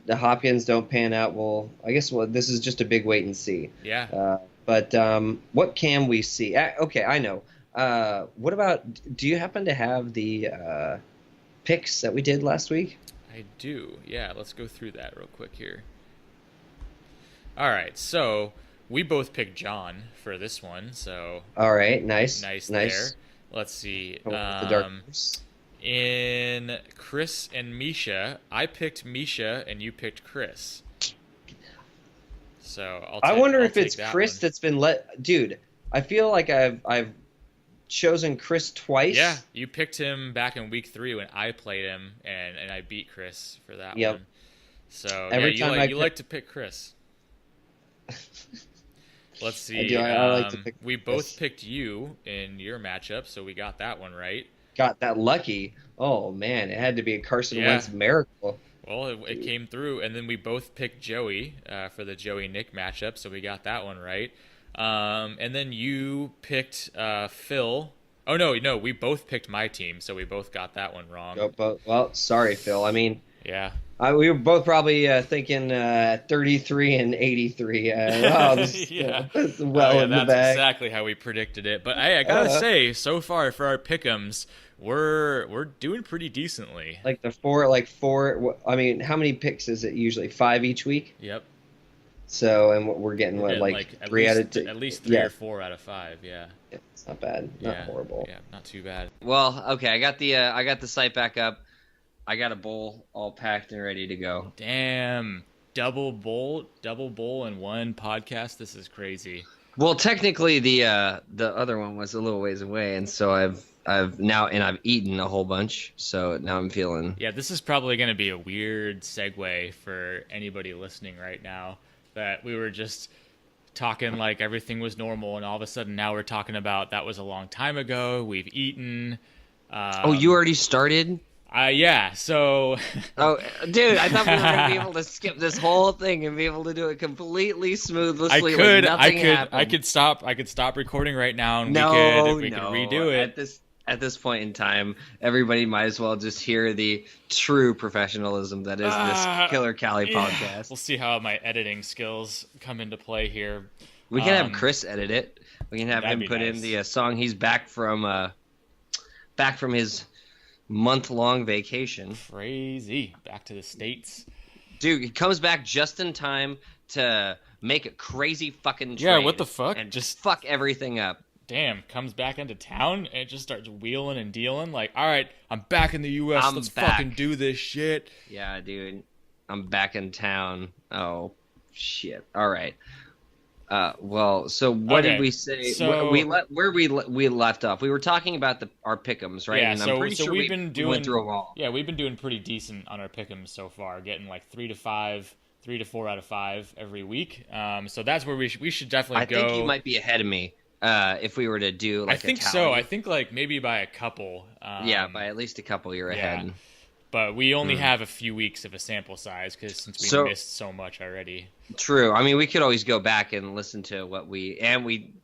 the Hopkins don't pan out, well, I guess this is just a big wait and see. Yeah. But what can we see? Okay, I know. What about? Do you happen to have the picks that we did last week? I do. Yeah, let's go through that real quick here. All right, so we both picked John for this one, so all right, nice there. Let's see. In Chris and Misha, I picked Misha and you picked Chris. So I wonder if it's Chris that's been Dude, I feel like I've chosen Chris twice. Yeah, you picked him back in week 3 when I played him, and I beat Chris for that one. So every time you like to pick Chris. Let's see. I like to pick we both picked you in your matchup, so we got that one right. Got that lucky. Oh man, it had to be a Carson Wentz miracle. Well, it came through, and then we both picked Joey for the Joey Nick matchup, so we got that one right. And then you picked Phil. Oh no, we both picked my team, so we both got that one wrong. Well, sorry, Phil. I mean, yeah. We were both probably thinking 33 and 83. Wow, this is well in the bag. That's exactly how we predicted it. But I gotta say, so far for our pick'ems, we're doing pretty decently. Like four. I mean, how many picks is it usually? 5 each week. Yep. So, and we're getting like 3 out of 2. At least 3 or 4 out of 5. Yeah. It's not bad. Not horrible. Yeah, not too bad. Well, okay. I got the site back up. I got a bowl all packed and ready to go. Damn. Double bowl in one podcast. This is crazy. Well, technically the other one was a little ways away, and so I've eaten a whole bunch, so now I'm feeling. Yeah, this is probably going to be a weird segue for anybody listening right now, that we were just talking like everything was normal, and all of a sudden now we're talking about that was a long time ago. We've eaten. You already started? Yeah, so... Oh, dude, I thought we were going to be able to skip this whole thing and be able to do it completely smoothly. I could stop recording right now and we could redo it. At this point in time, everybody might as well just hear the true professionalism that is this Killer Cali podcast. We'll see how my editing skills come into play here. We can have Chris edit it. We can have him put in the song. He's back from his month-long vacation. Crazy. Back to the States. Dude, he comes back just in time to make a crazy fucking trade. Yeah, what the fuck? And just fuck everything up. Damn, comes back into town and just starts wheeling and dealing. Like, all right, I'm back in the U.S. Let's fucking do this shit. Yeah, dude. I'm back in town. Oh, shit. All right. Well, so what did we say? So, we left off. We were talking about our pick'ems, right? Yeah, and I'm pretty sure we went through them all. Yeah, we've been doing pretty decent on our pick'ems so far, getting like 3 to 4 out of 5 every week. So that's where we should definitely go. I think you might be ahead of me if we were to do like. I think so. I think like maybe by a couple. Yeah, by at least a couple, you're ahead. But we only have a few weeks of a sample size since we missed so much already. True. I mean, we could always go back and listen to what we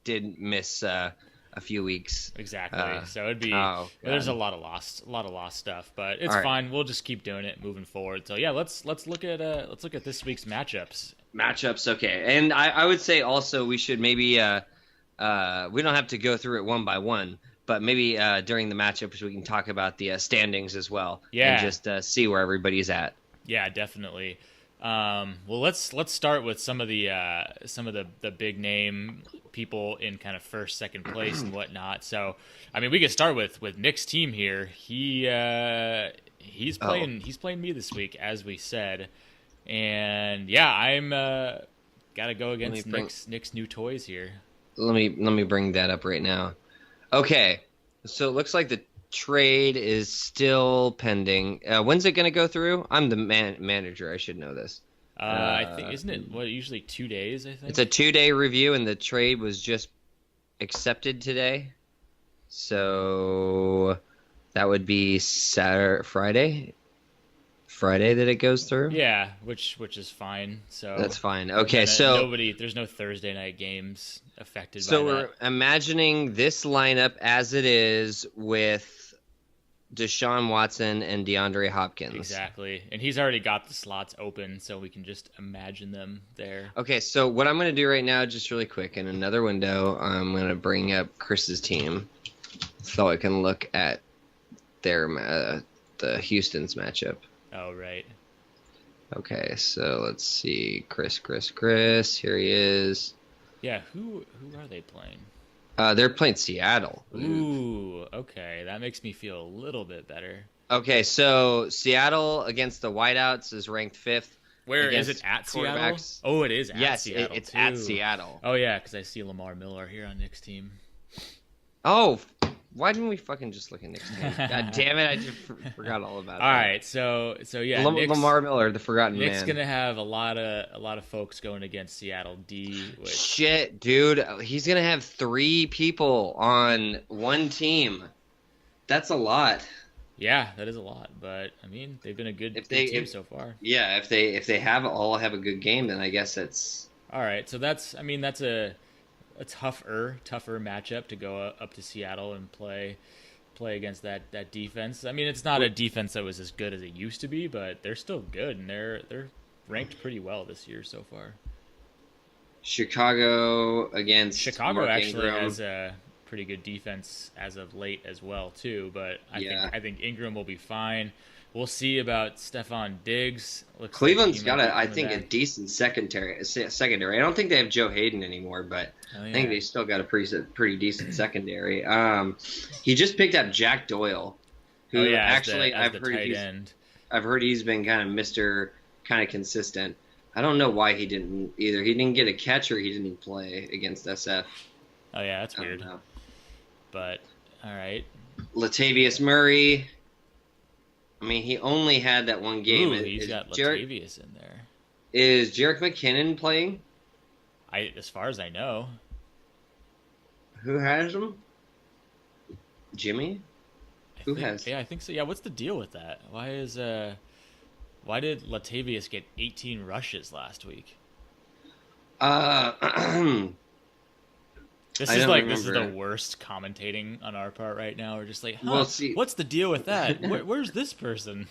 did miss a few weeks. Exactly. So it'd be there's a lot of lost stuff, but it's fine. We'll just keep doing it moving forward. So yeah, let's look at this week's matchups. Okay. And I would say also we should maybe we don't have to go through it one by one. But maybe during the matchups we can talk about the standings as well. Yeah. And just see where everybody's at. Yeah, definitely. Well, let's start with some of the big name people in kind of first, second place and whatnot. So, I mean, we could start with Nick's team here. He's playing me this week, as we said, and yeah, I'm gotta go against Nick's new toys here. Let me bring that up right now. Okay, so it looks like the trade is still pending. When's it going to go through? I'm the manager. I should know this. I think, isn't it usually 2 days, I think? It's a 2-day review, and the trade was just accepted today. So that would be Friday? Friday that it goes through? Yeah, which is fine. So that's fine. Okay, so there's no Thursday night games affected by so that. we're imagining this lineup as it is with Deshaun Watson and DeAndre Hopkins. Exactly. And he's already got the slots open, so we can just imagine them there. Okay, so what I'm going to do right now, just really quick, in another window, I'm going to bring up Chris's team so I can look at their the Houston's matchup. Oh, right. Okay, so let's see. Chris. Here he is. Yeah, who are they playing? They're playing Seattle. Ooh, okay. That makes me feel a little bit better. Okay, so Seattle against the Whiteouts is ranked 5th. Where is it, at Seattle? Oh, it is at Seattle. Yes, it's too. at Seattle. Oh, yeah, because I see Lamar Miller here on Nick's team. Oh, why didn't we fucking just look at Nick's team? God damn it, I just forgot all about it. All right, so yeah, Lamar Miller, the forgotten Nick's man. gonna have a lot of folks going against Seattle D. Which... Shit, dude, he's gonna have 3 people on one team. That's a lot. Yeah, that is a lot, but I mean, they've been a good team so far. Yeah, if they all have a good game, then I guess it's all right. So that's a tougher matchup to go up to Seattle and play against that defense. I mean, it's not a defense that was as good as it used to be, but they're still good, and they're ranked pretty well this year so far. Chicago Mark actually Ingram has a pretty good defense as of late as well too, but I think Ingram will be fine. We'll see about Stephon Diggs. Cleveland's got a decent secondary. I don't think they have Joe Hayden anymore, but I think they still got a pretty decent secondary. He just picked up Jack Doyle, who I've heard he's been kind of Mr. kind of consistent. I don't know why he didn't either. He didn't get a catch or he didn't play against SF. Oh yeah, that's weird. But all right, Latavius Murray. I mean, he only had that one game. Ooh, he's got Latavius in there. Is Jerick McKinnon playing? As far as I know. Who has him? Jimmy? Yeah, I think so. Yeah, what's the deal with that? Why did Latavius get 18 rushes last week? This is the worst commentating on our part right now. We're just like, what's the deal with that? Where's this person?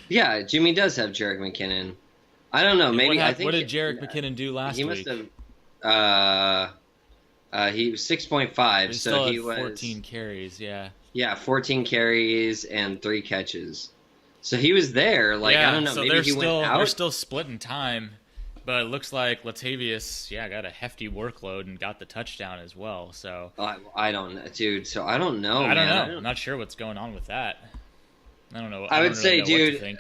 Yeah, Jimmy does have Jerick McKinnon. I don't know. Maybe what did Jerick McKinnon do last week? He must have. He was 6.5, so he was 14 carries. Yeah. Yeah, 14 carries and 3 catches. So he was there. Like I don't know. So maybe he went out. They're still splitting time. But it looks like Latavius, got a hefty workload and got the touchdown as well. So I don't know, dude. So I don't know. I don't know. I'm not sure what's going on with that. I don't know. I would say, dude,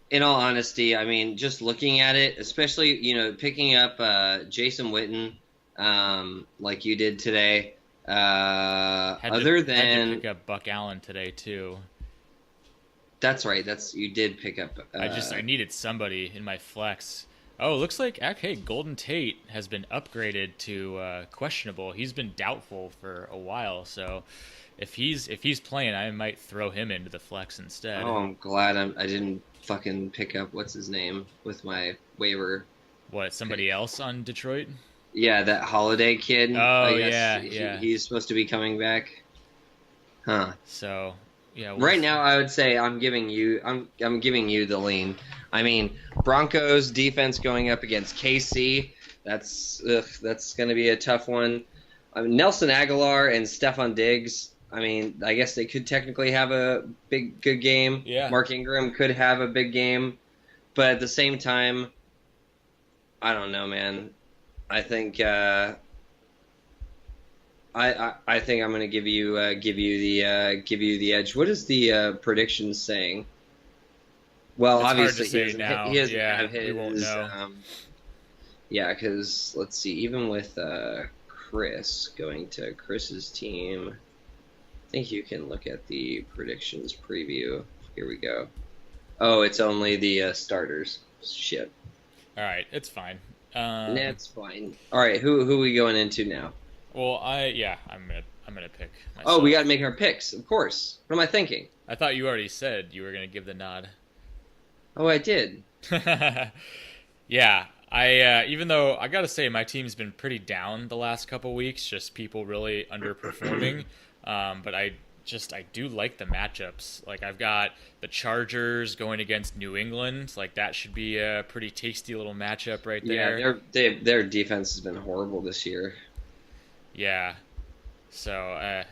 in all honesty, I mean, just looking at it, especially picking up Jason Witten, like you did today. Had to pick up Buck Allen today too. That's right. You did pick up. I needed somebody in my flex. Oh, it looks like Golden Tate has been upgraded to questionable. He's been doubtful for a while, so if he's playing, I might throw him into the flex instead. Oh, I'm glad I didn't fucking pick up what's his name with my waiver. What, somebody else on Detroit? Yeah, that Holiday kid. Oh, yeah. He's supposed to be coming back. Huh. So, yeah. Right now, I would say I'm giving you the lean. I mean, Broncos defense going up against KC. That's going to be a tough one. Nelson Aguilar and Stephon Diggs. I mean, I guess they could technically have a good game. Yeah. Mark Ingram could have a big game, but at the same time, I don't know, man. I think I think I'm going to give you the edge. What is the prediction saying? Well, it's obviously he doesn't have his. We won't know. Yeah, because let's see. Even with Chris going to Chris's team, I think you can look at the predictions preview. Here we go. Oh, it's only the starters. Shit. All right, it's fine. That's fine. All right, who are we going into now? Well, I'm gonna pick myself. Oh, we got to make our picks, of course. What am I thinking? I thought you already said you were gonna give the nod. Oh, I did. Yeah, I even though I gotta say my team's been pretty down the last couple weeks, just people really underperforming. But I do like the matchups. Like I've got the Chargers going against New England. Like that should be a pretty tasty little matchup right Yeah, there. their defense has been horrible this year. Yeah. So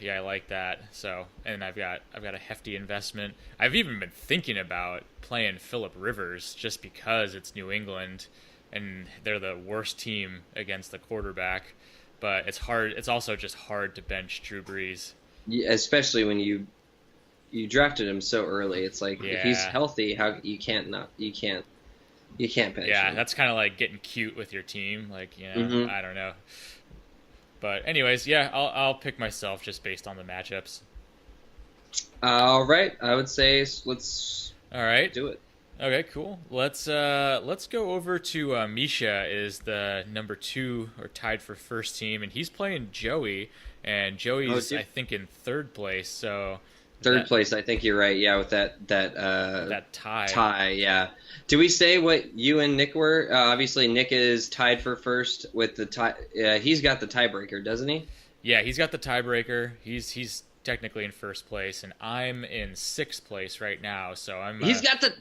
yeah, I like that. So and I've got a hefty investment. I've even been thinking about playing Phillip Rivers just because it's New England and they're the worst team against the quarterback. But it's hard. It's also just hard to bench Drew Brees. Yeah, especially when you drafted him so early. It's like if he's Yeah. healthy, how you can't bench Yeah, him. that's kind of like getting cute with your team. Like, Hmm. I don't know. But anyways, yeah, I'll pick myself just based on the matchups. All right, I would say let's All right. do it. Okay, cool. Let's go over to Misha is the number 2 or tied for first team, and he's playing Joey, and Oh, Joey's I dude. think in third place. So Third that place, I think you're right. Yeah, with that that tie. tie. Yeah. Do we say what you and Nick were? Obviously, Nick is tied for first with the tie. He's got the tiebreaker, doesn't he? Yeah, he's got the tiebreaker. He's technically in first place, and I'm in sixth place right now. So I'm He's got the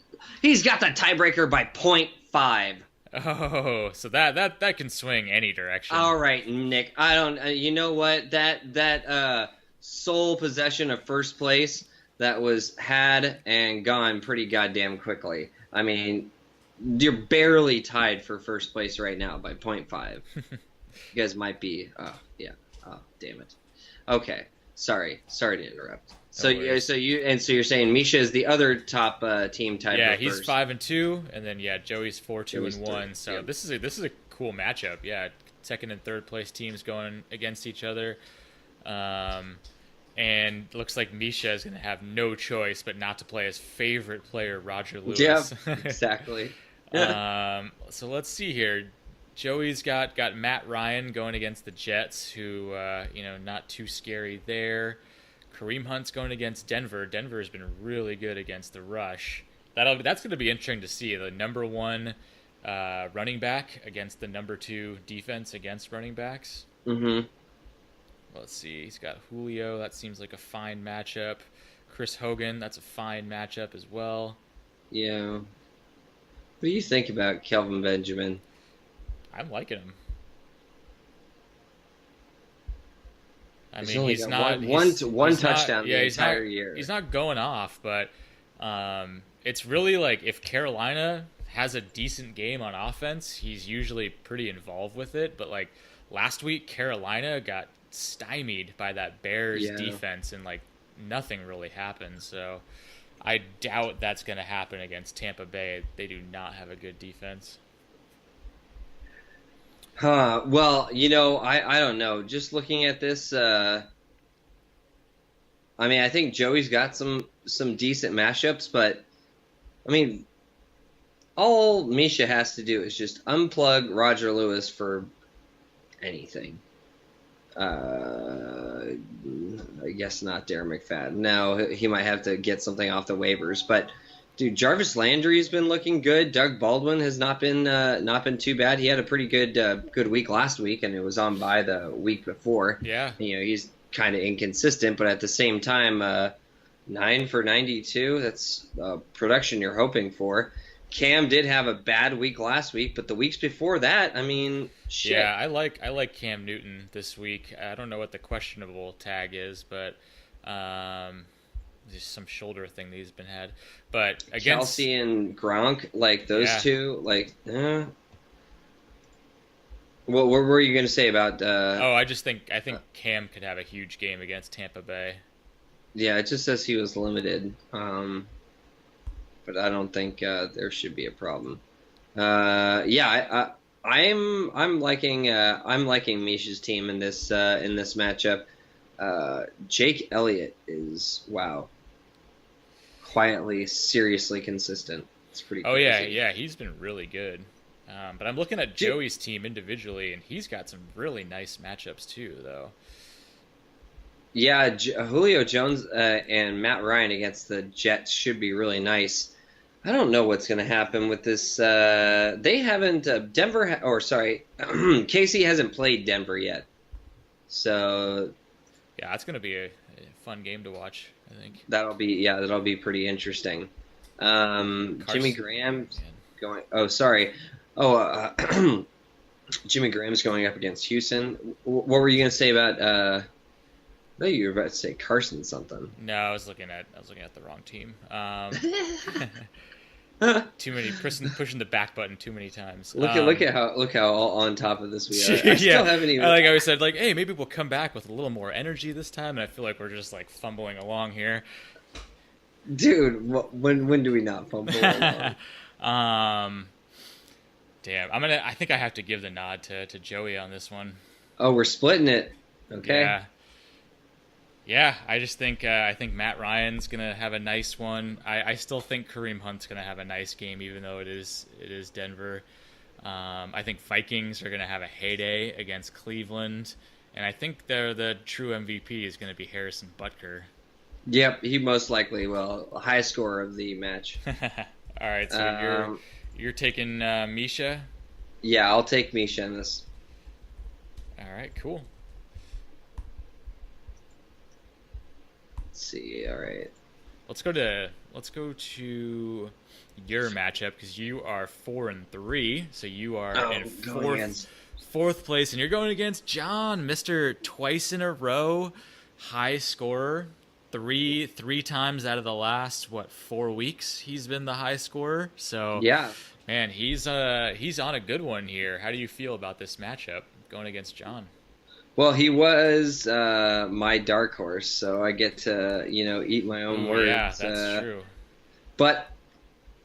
tiebreaker by .5. oh, so that can swing any direction. All right, Nick. I don't. You know what? That sole possession of first place that was had and gone pretty goddamn quickly. I mean, you're barely tied for first place right now by .5. You guys might be. Oh yeah. Oh damn it. Okay. Sorry to interrupt. No worries. So you're saying Misha is the other top team tied Yeah, for he's first. 5-2, and then yeah, Joey's 4-2 Joey's and third, 1. So yeah. this is a cool matchup. Yeah, second and third place teams going against each other, and looks like Misha is going to have no choice but not to play his favorite player, Roger Yeah, Lewis. exactly. So let's see here. Joey's got Matt Ryan going against the Jets, who not too scary there. Kareem Hunt's going against Denver. Denver has been really good against the rush. That's going to be interesting to see the number 1 running back against the number 2 defense against running backs. Mm-hmm. Let's see. He's got Julio. That seems like a fine matchup. Chris Hogan. That's a fine matchup as well. Yeah. What do you think about Kelvin Benjamin? I'm liking him. I He's mean, only he's got not one he's not- touchdown yeah, the he's entire not, year. He's not going off, but it's really like if Carolina has a decent game on offense, he's usually pretty involved with it. But like last week, Carolina got stymied by that Bears Yeah. defense, and like nothing really happened. So I doubt that's going to happen against Tampa Bay. They do not have a good defense. Well, I don't know. Just looking at this, I mean, I think Joey's got some decent mashups, but I mean, all Misha has to do is just unplug Roger Lewis for anything. I guess not Darren McFadden. No, he might have to get something off the waivers, but dude, Jarvis Landry's been looking good. Doug Baldwin has not been too bad. He had a pretty good week last week, and it was on by the week before. Yeah. He's kind of inconsistent, but at the same time, 9 for 92. That's production you're hoping for. Cam did have a bad week last week, but the weeks before that, I mean, shit. Yeah, I like Cam Newton this week. I don't know what the questionable tag is, but just some shoulder thing that he's been had. But against Kelsey and Gronk, like those Yeah. two, like. What were you going to say about? I think Cam could have a huge game against Tampa Bay. Yeah, it just says he was limited, but I don't think there should be a problem. I'm liking Misha's team in this matchup. Jake Elliott is quietly, seriously consistent. It's pretty. Oh Crazy. yeah, he's been really good. But I'm looking at Joey's team individually, and he's got some really nice matchups too, though. Yeah, Julio Jones and Matt Ryan against the Jets should be really nice. I don't know what's going to happen with this. They haven't Casey hasn't played Denver yet, so Yeah, it's gonna be a fun game to watch. I think that'll be pretty interesting. Jimmy Graham Man. going. Oh, sorry. Oh, Jimmy Graham's going up against Houston. What were you going to say about? I thought you were about to say Carson something. No, I was looking at the wrong team. Too many pushing the back button too many times. Look how all on top of this we are. I still haven't even. Like I always said, like, hey, maybe we'll come back with a little more energy this time, and I feel like we're just like fumbling along here. Dude, when do we not fumble along? Damn, I think I have to give the nod to Joey on this one. Oh, we're splitting it. Okay. Yeah. Yeah, I just think I think Matt Ryan's gonna have a nice one. I still think Kareem Hunt's gonna have a nice game, even though it is Denver. I think Vikings are gonna have a heyday against Cleveland, and I think the true MVP is gonna be Harrison Butker. Yep, he most likely will. High scorer of the match. All right, so you're taking Misha. Yeah, I'll take Misha in this. All right, cool. Let's see. All right. Let's go to your matchup because you are 4-3, so you are in fourth place, and you're going against John, Mr. Twice in a row high scorer. Three times out of the last 4 weeks he's been the high scorer. So yeah, man, he's on a good one here. How do you feel about this matchup going against John? Well, he was my dark horse, so I get to eat my own words. Yeah, that's true. But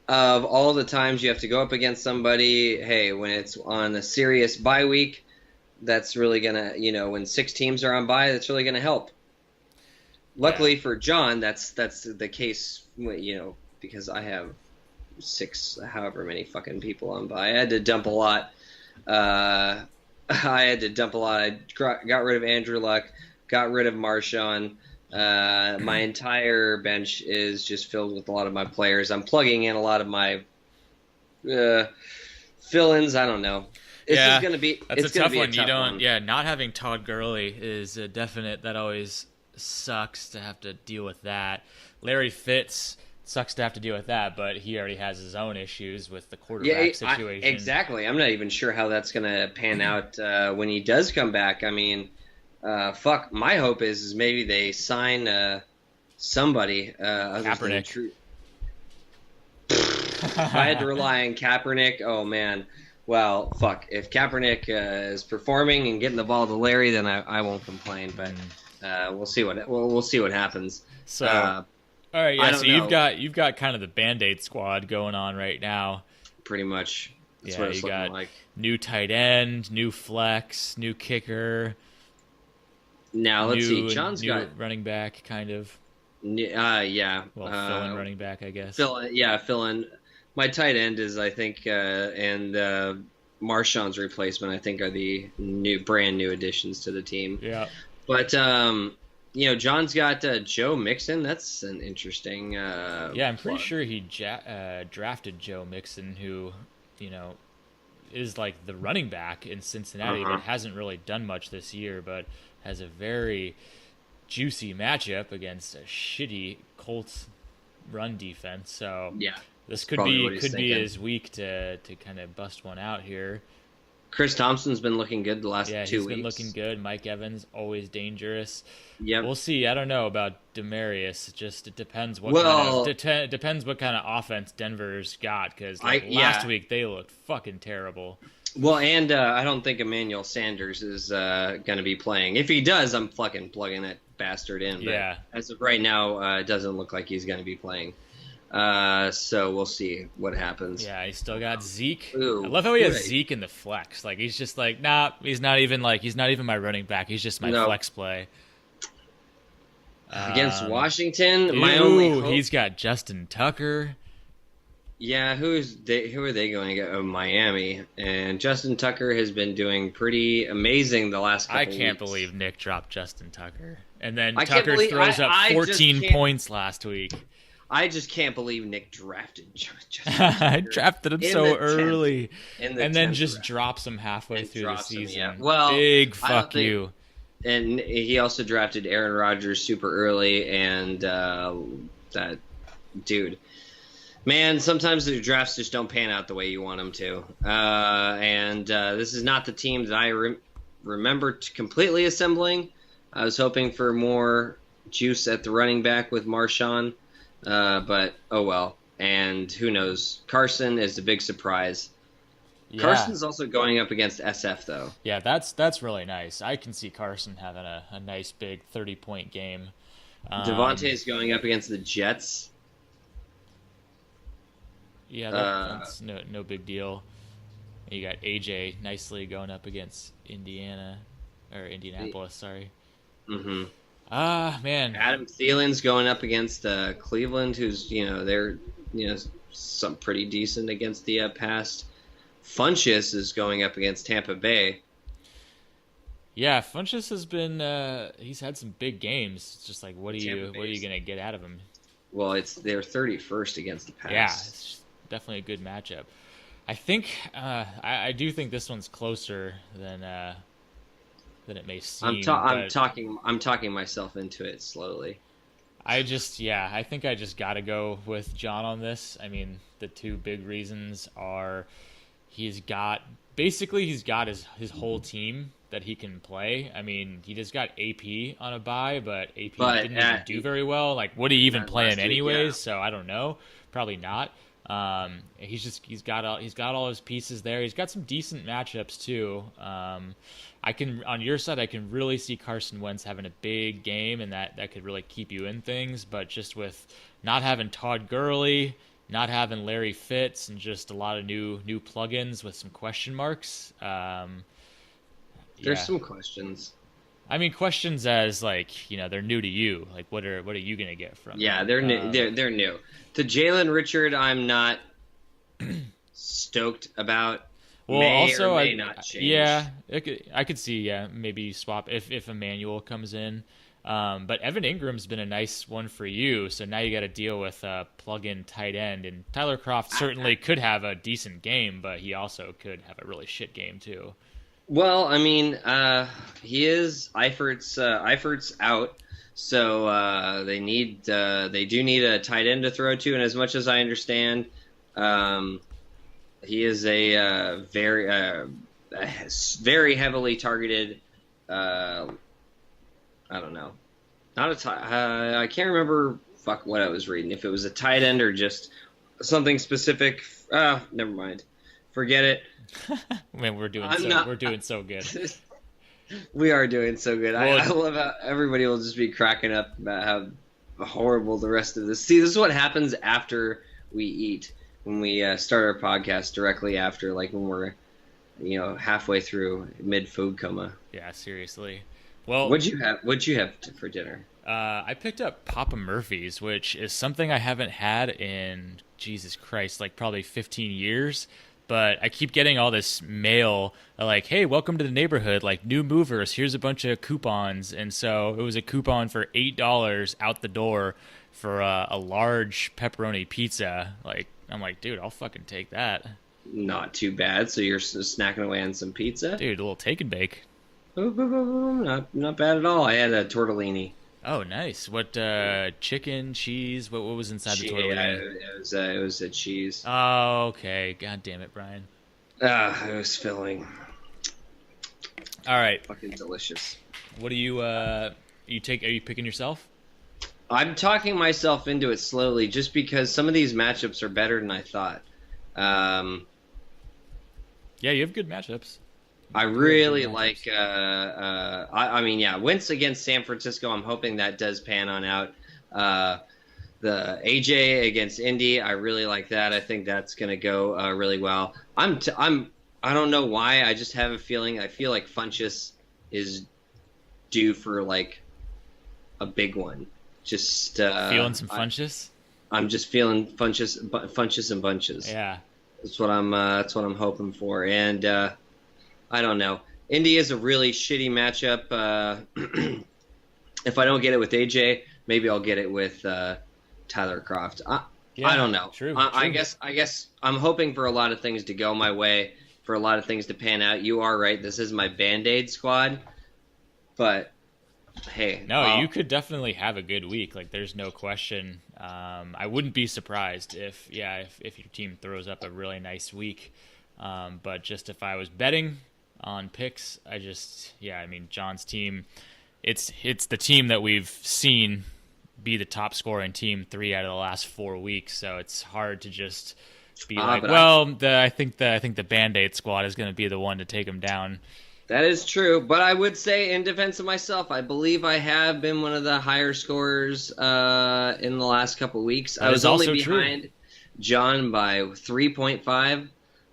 of all the times you have to go up against somebody, hey, when it's on a serious bye week, that's really gonna when 6 teams are on bye, that's really gonna help. Luckily for John, that's the case, because I have 6, however many fucking people on bye. I had to dump a lot. I got rid of Andrew Luck, got rid of Marshawn. My entire bench is just filled with a lot of my players. I'm plugging in a lot of my fill-ins. I don't know. It's going to be a tough one. One. Yeah, not having Todd Gurley is a definite. That always sucks to have to deal with that. Larry Fitz sucks to have to deal with that, but he already has his own issues with the quarterback situation. Exactly. I'm not even sure how that's going to pan out when he does come back. I mean, fuck. My hope is maybe they sign somebody other than Kaepernick. If I had to rely on Kaepernick, oh man. Well, fuck. If Kaepernick is performing and getting the ball to Larry, then I won't complain. But we'll see what happens. So, all right, yeah. So you've got kind of the Band-Aid squad going on right now. Pretty much. That's what it's looking like. New tight end, new flex, new kicker. Now let's see. John's got running back, kind of. Yeah. Well, fill-in running back, I guess. Fill in. My tight end is, I think, and Marshawn's replacement, I think, are the brand new additions to the team. Yeah. But John's got Joe Mixon. That's an interesting. I'm pretty sure he drafted Joe Mixon, who, is like the running back in Cincinnati, but hasn't really done much this year, but has a very juicy matchup against a shitty Colts run defense. So yeah, this could be his week to kind of bust one out here. Chris Thompson's been looking good the last 2 weeks. Yeah, he's been looking good. Mike Evans, always dangerous. Yeah, we'll see. I don't know about Demaryius. It depends what depends what kind of offense Denver's got, because last week they looked fucking terrible. Well, and I don't think Emmanuel Sanders is going to be playing. If he does, I'm fucking plugging that bastard in. But as of right now, it doesn't look like he's going to be playing. So we'll see what happens. Yeah, he's still got Zeke. Ooh, I love how he has Zeke in the flex. Like, he's just like, nah, he's not even my running back. He's just my flex play. Against Washington, my only hope... he's got Justin Tucker. Yeah, who are they going to get? Miami. And Justin Tucker has been doing pretty amazing the last couple weeks. I can't believe Nick dropped Justin Tucker. And then Tucker throws up 14 points last week. I just can't believe Nick drafted Justin I drafted him so early, and then just round. drops him halfway through the season. Yeah. Well, big fuck you. And he also drafted Aaron Rodgers super early, and that dude, man, sometimes the drafts just don't pan out the way you want them to. And this is not the team that I remember completely assembling. I was hoping for more juice at the running back with Marshawn, but oh well. And who knows? Carson is a big surprise. Yeah. Carson's also going up against SF, though. Yeah, that's really nice. I can see Carson having a nice big 30-point game. Devontae is going up against the Jets. Yeah, that's no big deal. You got AJ nicely going up against Indianapolis. Sorry. Mm-hmm. Man. Adam Thielen's going up against Cleveland, who's they're some pretty decent against the pass. Funchess is going up against Tampa Bay. Yeah, Funchess has been he's had some big games. It's just like what are you gonna get out of him? Well, they're 31st against the pass. Yeah, it's definitely a good matchup. I think I do think this one's closer than it may seem. I'm talking myself into it slowly. I think I just got to go with John on this. I mean, the two big reasons are he's got his whole team that he can play. I mean, he just got AP on a bye, but AP didn't even do very well. Like, would he even play him anyways? Yeah. So I don't know. Probably not. He's got all his pieces there. He's got some decent matchups too. On your side, I can really see Carson Wentz having a big game, and that could really keep you in things. But just with not having Todd Gurley, not having Larry Fitz, and just a lot of new plugins with some question marks. There's some questions. I mean, questions as like they're new to you. Like, what are you gonna get from? Yeah, they're new. They're new. To Jalen Richard, I'm not stoked about. Well, also may not change. Yeah, I could see maybe you swap if Emmanuel comes in. But Evan Ingram's been a nice one for you, so now you got to deal with a plug-in tight end, and Tyler Kroft certainly could have a decent game, but he also could have a really shit game too. Well, I mean, he is Eifert's out, so they do need a tight end to throw to, and as much as I understand, he is a very heavily targeted. I don't know, I can't remember what I was reading, if it was a tight end or just something specific. Never mind, forget it. Man, we're doing so good. We are doing so good. I love how everybody will just be cracking up about how horrible the rest of this. See, this is what happens after we eat, when we start our podcast directly after, like when we're halfway through mid food coma. Yeah, seriously. Well, what'd you have for dinner? I picked up Papa Murphy's, which is something I haven't had in Jesus Christ, like probably 15 years. But I keep getting all this mail like, hey, welcome to the neighborhood, like new movers, here's a bunch of coupons. And so it was a coupon for $8 out the door for a large pepperoni pizza. Like, I'm like, dude, I'll fucking take that. Not too bad. So you're snacking away on some pizza? Dude, a little take and bake. Not bad at all. I had a tortellini. Oh, nice. What, chicken, cheese? What was inside the tortellini? Yeah, it was a cheese. Oh, okay. God damn it, Brian. It was filling. All right. Fucking delicious. What do you, are you picking yourself? I'm talking myself into it slowly just because some of these matchups are better than I thought. Yeah, you have good matchups. I really like, I mean, yeah, Wentz against San Francisco. I'm hoping that does pan on out. The AJ against Indy, I really like that. I think that's going to go really well. I don't know why. I just have a feeling. I feel like Funchess is due for like a big one. Just feeling some Funchess. I'm just feeling Funchess and bunches. Yeah, that's what I'm hoping for. And I don't know. Indy is a really shitty matchup. If I don't get it with AJ, maybe I'll get it with Tyler Croft. Yeah, I don't know. True. I guess I'm hoping for a lot of things to go my way, for a lot of things to pan out. You are right. This is my Band-Aid squad, but hey, No, you could definitely have a good week. Like, there's no question. I wouldn't be surprised if your team throws up a really nice week. But just if I was betting on picks, I mean, John's team, it's the team that we've seen be the top scoring team 3 out of the last 4 weeks. So it's hard to just be like, well, I think the Band-Aid squad is going to be the one to take them down. That is true, but I would say in defense of myself, I believe I have been one of the higher scorers in the last couple of weeks. I was only behind John by 3.5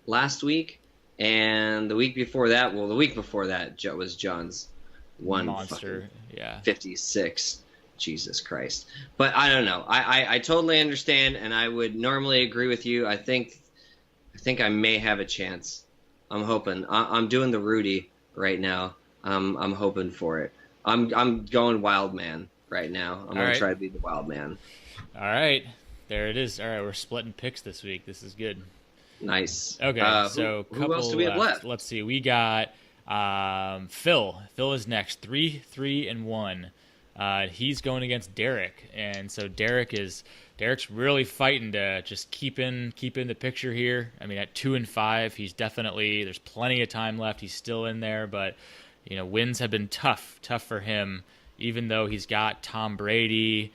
last week, and the week before that was John's monster, 56. Jesus Christ. But I don't know. I totally understand, and I would normally agree with you. I think I may have a chance. I'm hoping. I'm doing the Rudy right now. I'm hoping for it. I'm going wild man right now. I'm going to try to be the wild man. All right. There it is. All right, we're splitting picks this week. This is good. Nice. Okay, so who else do we have left? Let's see. We got Phil. Phil is next. 3-1. He's going against Derek, and so Derek's really fighting to just keep in the picture here. I mean, at 2-5, he's definitely, there's plenty of time left. He's still in there, but wins have been tough for him. Even though he's got Tom Brady,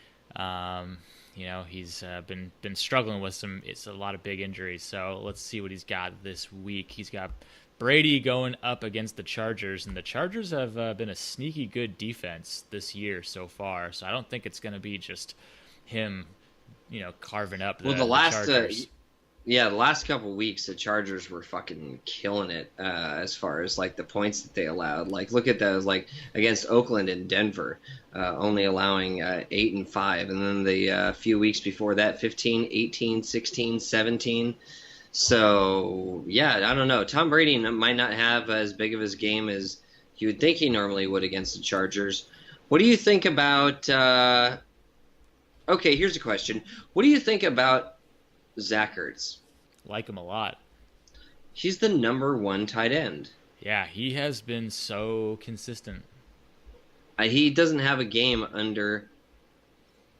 he's been struggling with a lot of big injuries. So let's see what he's got this week. He's got Brady going up against the Chargers, and the Chargers have been a sneaky good defense this year so far. So I don't think it's going to be just him, carving up the Chargers. The last couple of weeks, the Chargers were fucking killing it as far as like the points that they allowed. Like, look at those, like against Oakland and Denver, only allowing 8 and 5, and then the few weeks before that, 15, 18, 16, 17. So, yeah, I don't know. Tom Brady might not have as big of his game as you would think he normally would against the Chargers. What do you think about okay, here's a question. What do you think about Zach Ertz? Like him a lot. He's the number 1 tight end. Yeah, he has been so consistent. He doesn't have a game under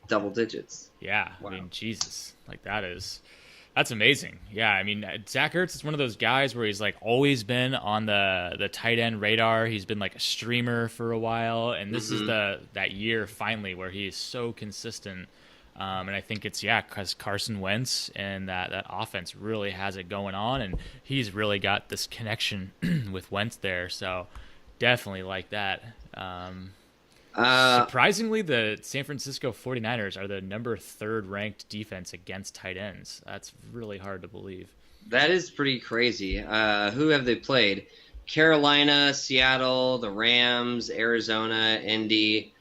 double digits. Yeah, wow. I mean, Jesus. Like, that's amazing. Yeah, I mean, Zach Ertz is one of those guys where he's like always been on the tight end radar. He's been like a streamer for a while, and this is that year finally where he is so consistent. And I think it's because Carson Wentz and that offense really has it going on, and he's really got this connection with Wentz there. So definitely like that. Surprisingly, the San Francisco 49ers are the number 3rd ranked defense against tight ends. That's really hard to believe. That is pretty crazy. Who have they played? Carolina, Seattle, the Rams, Arizona, Indy.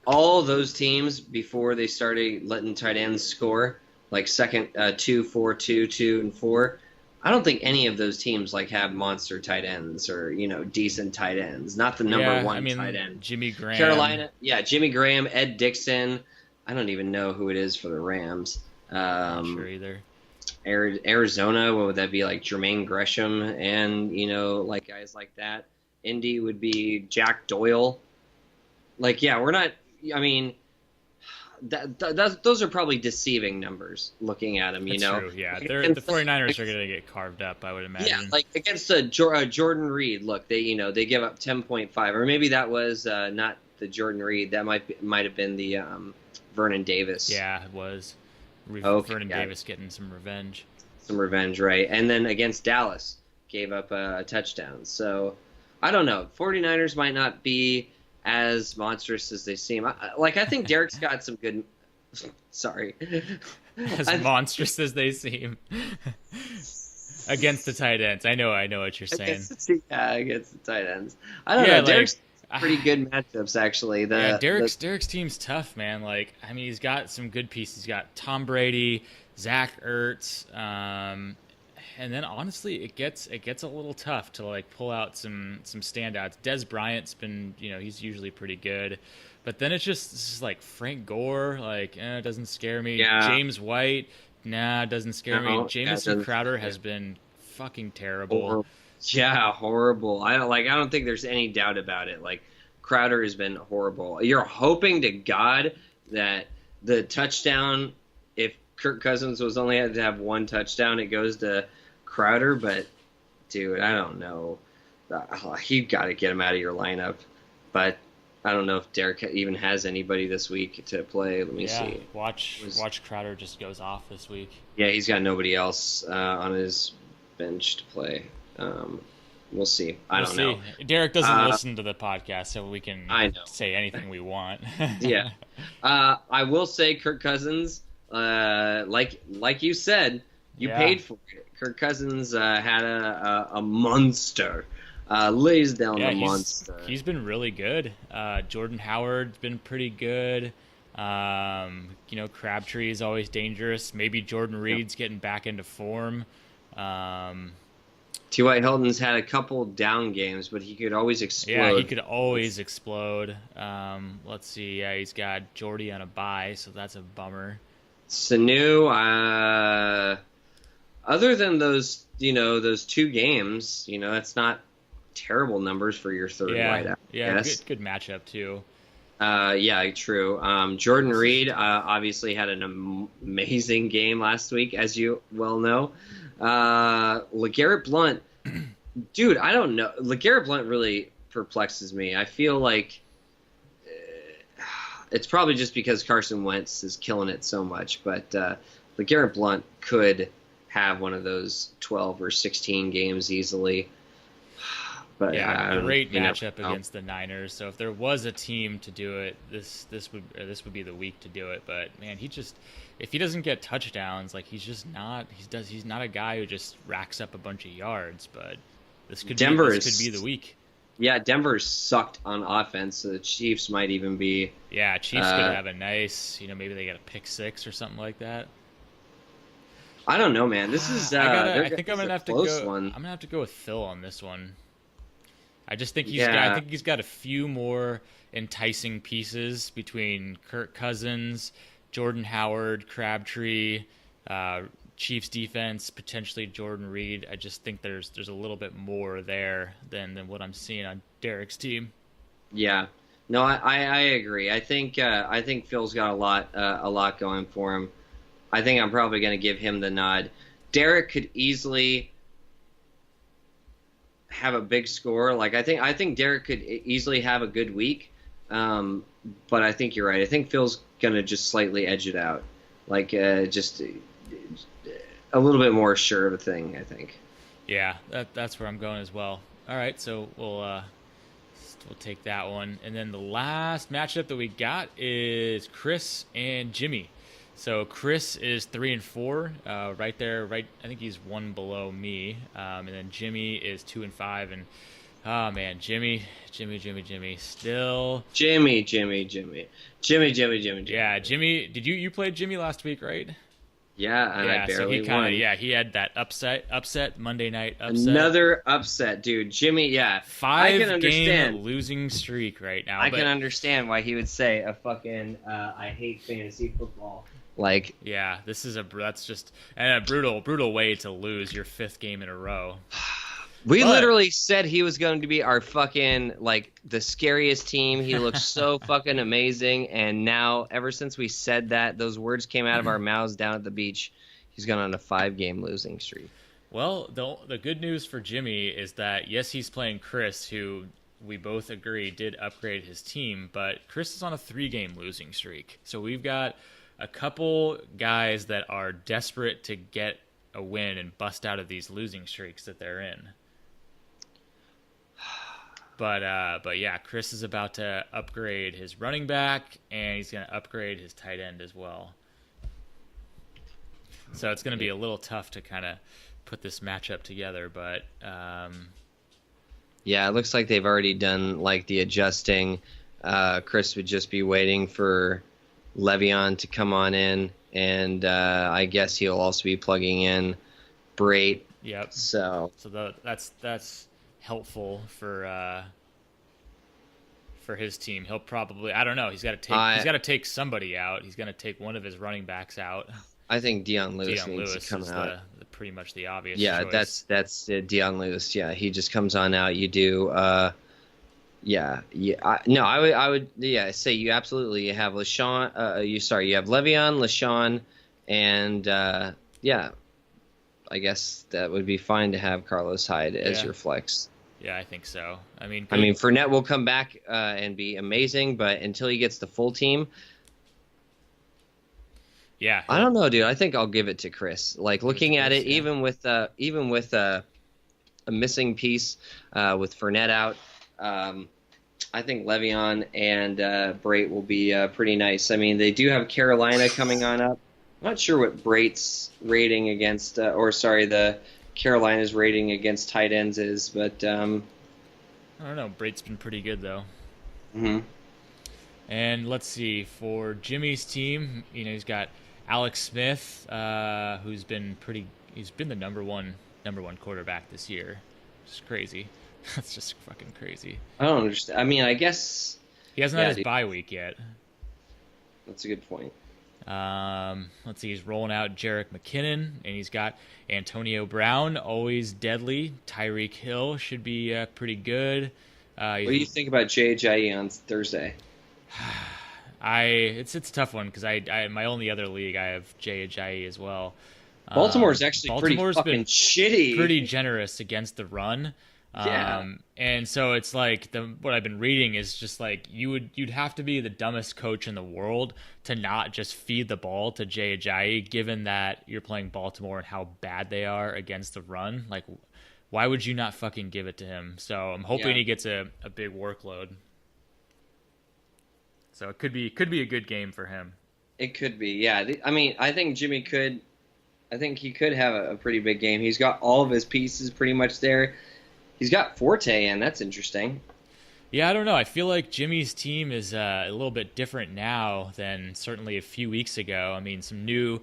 All those teams, before they started letting tight ends score, like 2, 4, 2, 2, and 4, I don't think any of those teams like have monster tight ends or decent tight ends. Not the number 1 tight end. Jimmy Graham. Carolina, Jimmy Graham, Ed Dixon. I don't even know who it is for the Rams. Not sure either. Arizona, what would that be, like Jermaine Gresham and like guys like that. Indy would be Jack Doyle. Like, yeah, we're not. I mean, those are probably deceiving numbers looking at them, That's true, yeah. The 49ers are going to get carved up, I would imagine. Yeah, like against Jordan Reed, look, they give up 10.5, or maybe that was not the Jordan Reed, that might have been the Vernon Davis. Yeah, it was. Vernon Davis getting some revenge. Some revenge, right. And then against Dallas, gave up a touchdown. So, I don't know. 49ers might not be as monstrous as they seem. I think Derek's got some good. Sorry, as monstrous as they seem against the tight ends. I know what you're saying. Against the tight ends. I don't know. Derek's pretty good matchups actually. Derek's team's tough, man. Like, I mean, he's got some good pieces. He's got Tom Brady, Zach Ertz. And then honestly, it gets a little tough to like pull out some standouts. Dez Bryant's been, he's usually pretty good, But then it's just like Frank Gore, like it doesn't scare me. Yeah. James White, nah, doesn't scare me. Jamison Crowder has been fucking terrible. Yeah, horrible. I don't think there's any doubt about it. Like Crowder has been horrible. You're hoping to God that the touchdown, if Kirk Cousins was only had to have one touchdown, it goes to Crowder. But dude, I don't know. You got to get him out of your lineup. But I don't know if Derek even has anybody this week to play. Let me see. Watch Crowder just goes off this week. Yeah, he's got nobody else on his bench to play. We'll see. I don't know. Derek doesn't listen to the podcast, so we can say anything we want. Yeah. I will say Kirk Cousins, like you said, you paid for it. Kirk Cousins had a monster. Lays down the monster. He's been really good. Jordan Howard's been pretty good. Crabtree is always dangerous. Maybe Jordan Reed's getting back into form. T.Y. Hilton's had a couple down games, but he could always explode. Yeah, he could always explode. Let's see. Yeah, he's got Jordy on a bye, so that's a bummer. Sanu, other than those, those 2 games, that's not terrible numbers for your third wideout. Yeah, good matchup too. Yeah, true. Jordan Reed obviously had an amazing game last week, as you well know. LeGarrette Blount, dude, I don't know. LeGarrette Blount really perplexes me. I feel like it's probably just because Carson Wentz is killing it so much, but LeGarrette Blount could have one of those 12 or 16 games easily. But great matchup against the Niners. So if there was a team to do it, this would be the week to do it. But man, if he doesn't get touchdowns, like he's not a guy who just racks up a bunch of yards. But this could be the week. Yeah, Denver sucked on offense, so the Chiefs might even be. Yeah, Chiefs could have a nice, maybe they get a pick 6 or something like that. I don't know, man. This is. I think I'm gonna have to go. One. I'm gonna have to go with Phil on this one. I just think he's got a few more enticing pieces between Kirk Cousins, Jordan Howard, Crabtree, Chiefs defense, potentially Jordan Reed. I just think there's a little bit more there than what I'm seeing on Derek's team. Yeah, no, I agree. I think Phil's got a lot going for him. I think I'm probably going to give him the nod. Derek could easily have a big score. Like I think Derek could easily have a good week. But I think you're right. I think Phil's gonna just slightly edge it out, like just a little bit more sure of a thing. I think. Yeah, that's where I'm going as well. All right, so we'll take that one, and then the last matchup that we got is Chris and Jimmy. So Chris is 3-4, right there. I think he's 1 below me, and then Jimmy is 2-5. And oh man, Jimmy, still. Jimmy. Yeah, Jimmy. Did you played Jimmy last week, right? Yeah, and I barely won. Yeah, he had that upset Monday night upset. Another upset, dude. Jimmy, yeah. 5-game losing streak right now. I can understand why he would say a fucking I hate fantasy football. Like, yeah, that's just a brutal way to lose your 5th game in a row. We literally said he was going to be our fucking, like, the scariest team. He looks so fucking amazing. And now, ever since we said that, those words came out of our mouths down at the beach, he's gone on a 5-game losing streak. Well, the good news for Jimmy is that, yes, he's playing Chris, who we both agree did upgrade his team, but Chris is on a 3-game losing streak. So we've got a couple guys that are desperate to get a win and bust out of these losing streaks that they're in. But yeah, Chris is about to upgrade his running back, and he's going to upgrade his tight end as well. So it's going to be a little tough to kind of put this matchup together, but yeah, it looks like they've already done like the adjusting. Chris would just be waiting for Le'Veon to come on in, and I guess he'll also be plugging in Brait. Yep. So that's helpful for for his team. He'll probably, I don't know. He's got to take somebody out. He's going to take one of his running backs out. I think Dion Lewis Dion needs Lewis to come is out. pretty much the obvious Yeah, choice. that's Dion Lewis. Yeah, he just comes on out. You do. Yeah. I would say you absolutely have LaShawn. You have Le'Veon, LaShawn, and I guess that would be fine to have Carlos Hyde as your flex. Yeah, I think so. I mean, Fournette will come back and be amazing, but until he gets the full team, yeah, I don't know, dude. I think I'll give it to Chris. Like looking at it, even with a missing piece with Fournette out, I think Le'Veon and Brait will be pretty nice. I mean, they do have Carolina coming on up. I'm not sure what Brait's rating against, the Carolina's rating against tight ends is, but I don't know. Brait's been pretty good though. Mm-hmm. And let's see, for Jimmy's team, he's got Alex Smith, who's been he's been the number one quarterback this year. It's crazy. That's just fucking crazy. I don't understand. I mean, I guess he hasn't had his bye week yet. That's a good point. Let's see, he's rolling out Jerick McKinnon, and he's got Antonio Brown, always deadly. Tyreek Hill should be pretty good. What do you think about Jay on Thursday? It's a tough one because I my only other league I have Jay Ajayi as well. Baltimore's actually pretty fucking shitty. Pretty generous against the run. Yeah. And so it's like what I've been reading is just like you'd have to be the dumbest coach in the world to not just feed the ball to Jay Ajayi, given that you're playing Baltimore and how bad they are against the run. Like, why would you not fucking give it to him? So I'm hoping he gets a big workload. So it could be a good game for him. It could be, yeah. I mean, I think he could have a pretty big game. He's got all of his pieces pretty much there. He's got Forte in. That's interesting. Yeah, I don't know. I feel like Jimmy's team is a little bit different now than certainly a few weeks ago. I mean, some new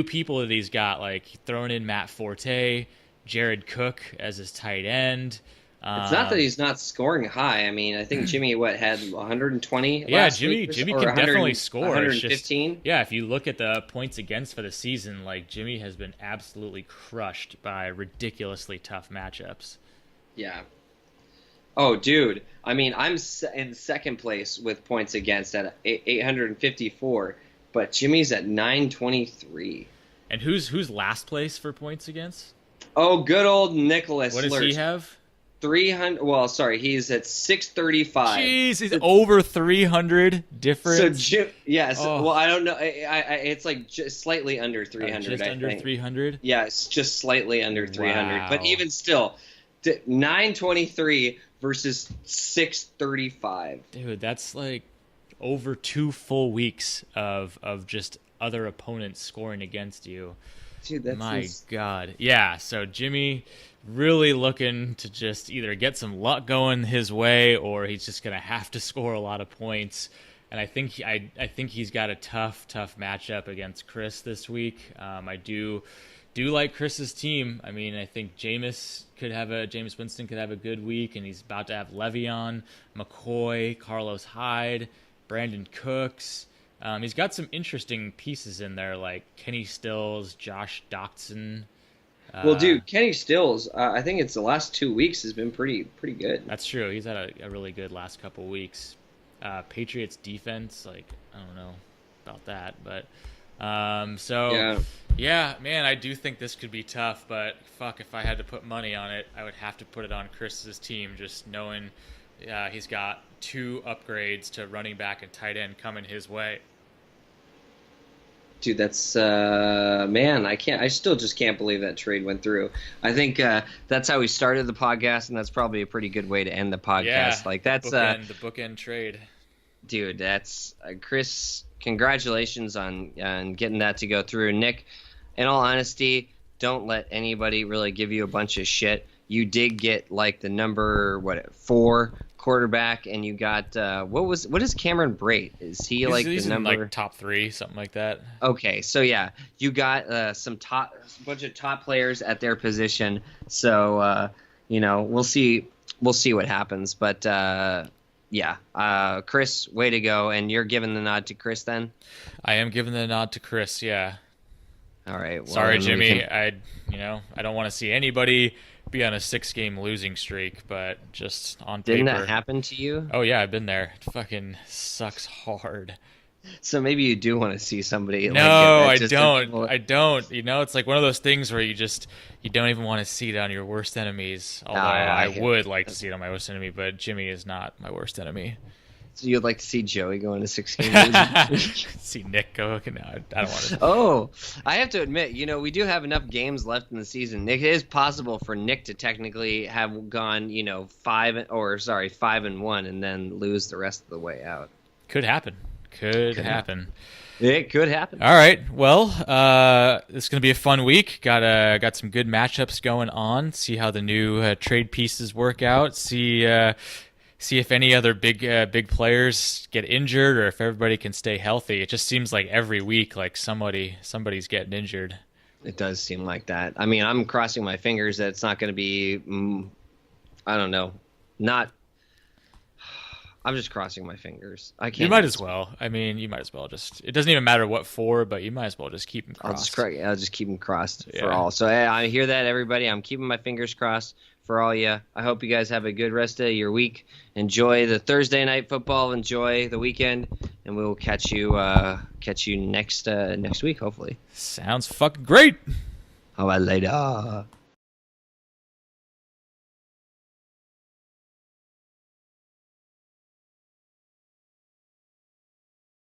people that he's got, like throwing in Matt Forte, Jared Cook as his tight end. It's not that he's not scoring high. I mean, I think Jimmy had 120. Yeah, Jimmy can definitely score. 115. Yeah, if you look at the points against for the season, like Jimmy has been absolutely crushed by ridiculously tough matchups. Yeah. Oh, dude. I mean, I'm in second place with points against at 854, but Jimmy's at 923. And who's last place for points against? Oh, good old Nicholas. What does he have? 300. Well, sorry, he's at 635. Jeez, he's over 300 difference. So well, I don't know. It's like just slightly under 300. Just under 300. Yeah, it's just slightly under 300. Wow. But even still, 923 versus 635. Dude, that's like over 2 full weeks of just other opponents scoring against you. Dude, that's God. Yeah, so Jimmy really looking to just either get some luck going his way or he's just going to have to score a lot of points. And I think he's got a tough matchup against Chris this week. I do like Chris's team. I mean, I think Jameis Winston could have a good week, and he's about to have Le'Veon, McCoy, Carlos Hyde, Brandon Cooks. He's got some interesting pieces in there, like Kenny Stills, Josh Doctson. Well, dude, Kenny Stills, I think it's the last 2 weeks has been pretty good. That's true. He's had a really good last couple weeks. Patriots defense, like, I don't know about that, but yeah, man, I do think this could be tough, but fuck, if I had to put money on it, I would have to put it on Chris's team, just knowing he's got 2 upgrades to running back and tight end coming his way. Dude, that's man, I still just can't believe that trade went through. I think that's how we started the podcast, and that's probably a pretty good way to end the podcast. Yeah, like that's the bookend trade. Dude, that's Chris. Congratulations on getting that to go through. Nick, in all honesty, don't let anybody really give you a bunch of shit. You did get like the number 4 quarterback, and you got what is Cameron Brate? Is he's the number in, like top 3, something like that? Okay, so yeah, you got bunch of top players at their position. So we'll see what happens, but Yeah. Chris, way to go. And you're giving the nod to Chris then? I am giving the nod to Chris, yeah. All right. Well, sorry, Jimmy. I don't want to see anybody be on a 6-game losing streak, but just on paper. Didn't that happen to you? Oh yeah, I've been there. It fucking sucks hard. So maybe you do want to see somebody. No, I don't. I don't. It's like one of those things where you don't even want to see it on your worst enemies. Although I would like to see it on my worst enemy, but Jimmy is not my worst enemy. So you'd like to see Joey go into 6 games? See Nick go? No, I don't want to. Oh, I have to admit, we do have enough games left in the season. It is possible for Nick to technically have gone, 5-1 and then lose the rest of the way out. Could happen. Could happen. It could happen. All right. Well, it's going to be a fun week. Got some good matchups going on. See how the new trade pieces work out. See if any other big players get injured or if everybody can stay healthy. It just seems like every week, like somebody's getting injured. It does seem like that. I mean, I'm crossing my fingers that it's not going to be. I don't know. I'm just crossing my fingers. I can't. You might as well. I mean, you might as well just. It doesn't even matter what for, but you might as well just keep them crossed. I'll just keep them crossed for all. So I hear that, everybody. I'm keeping my fingers crossed for all you. I hope you guys have a good rest of your week. Enjoy the Thursday night football. Enjoy the weekend, and we will catch you next week, hopefully. Sounds fucking great. How about later?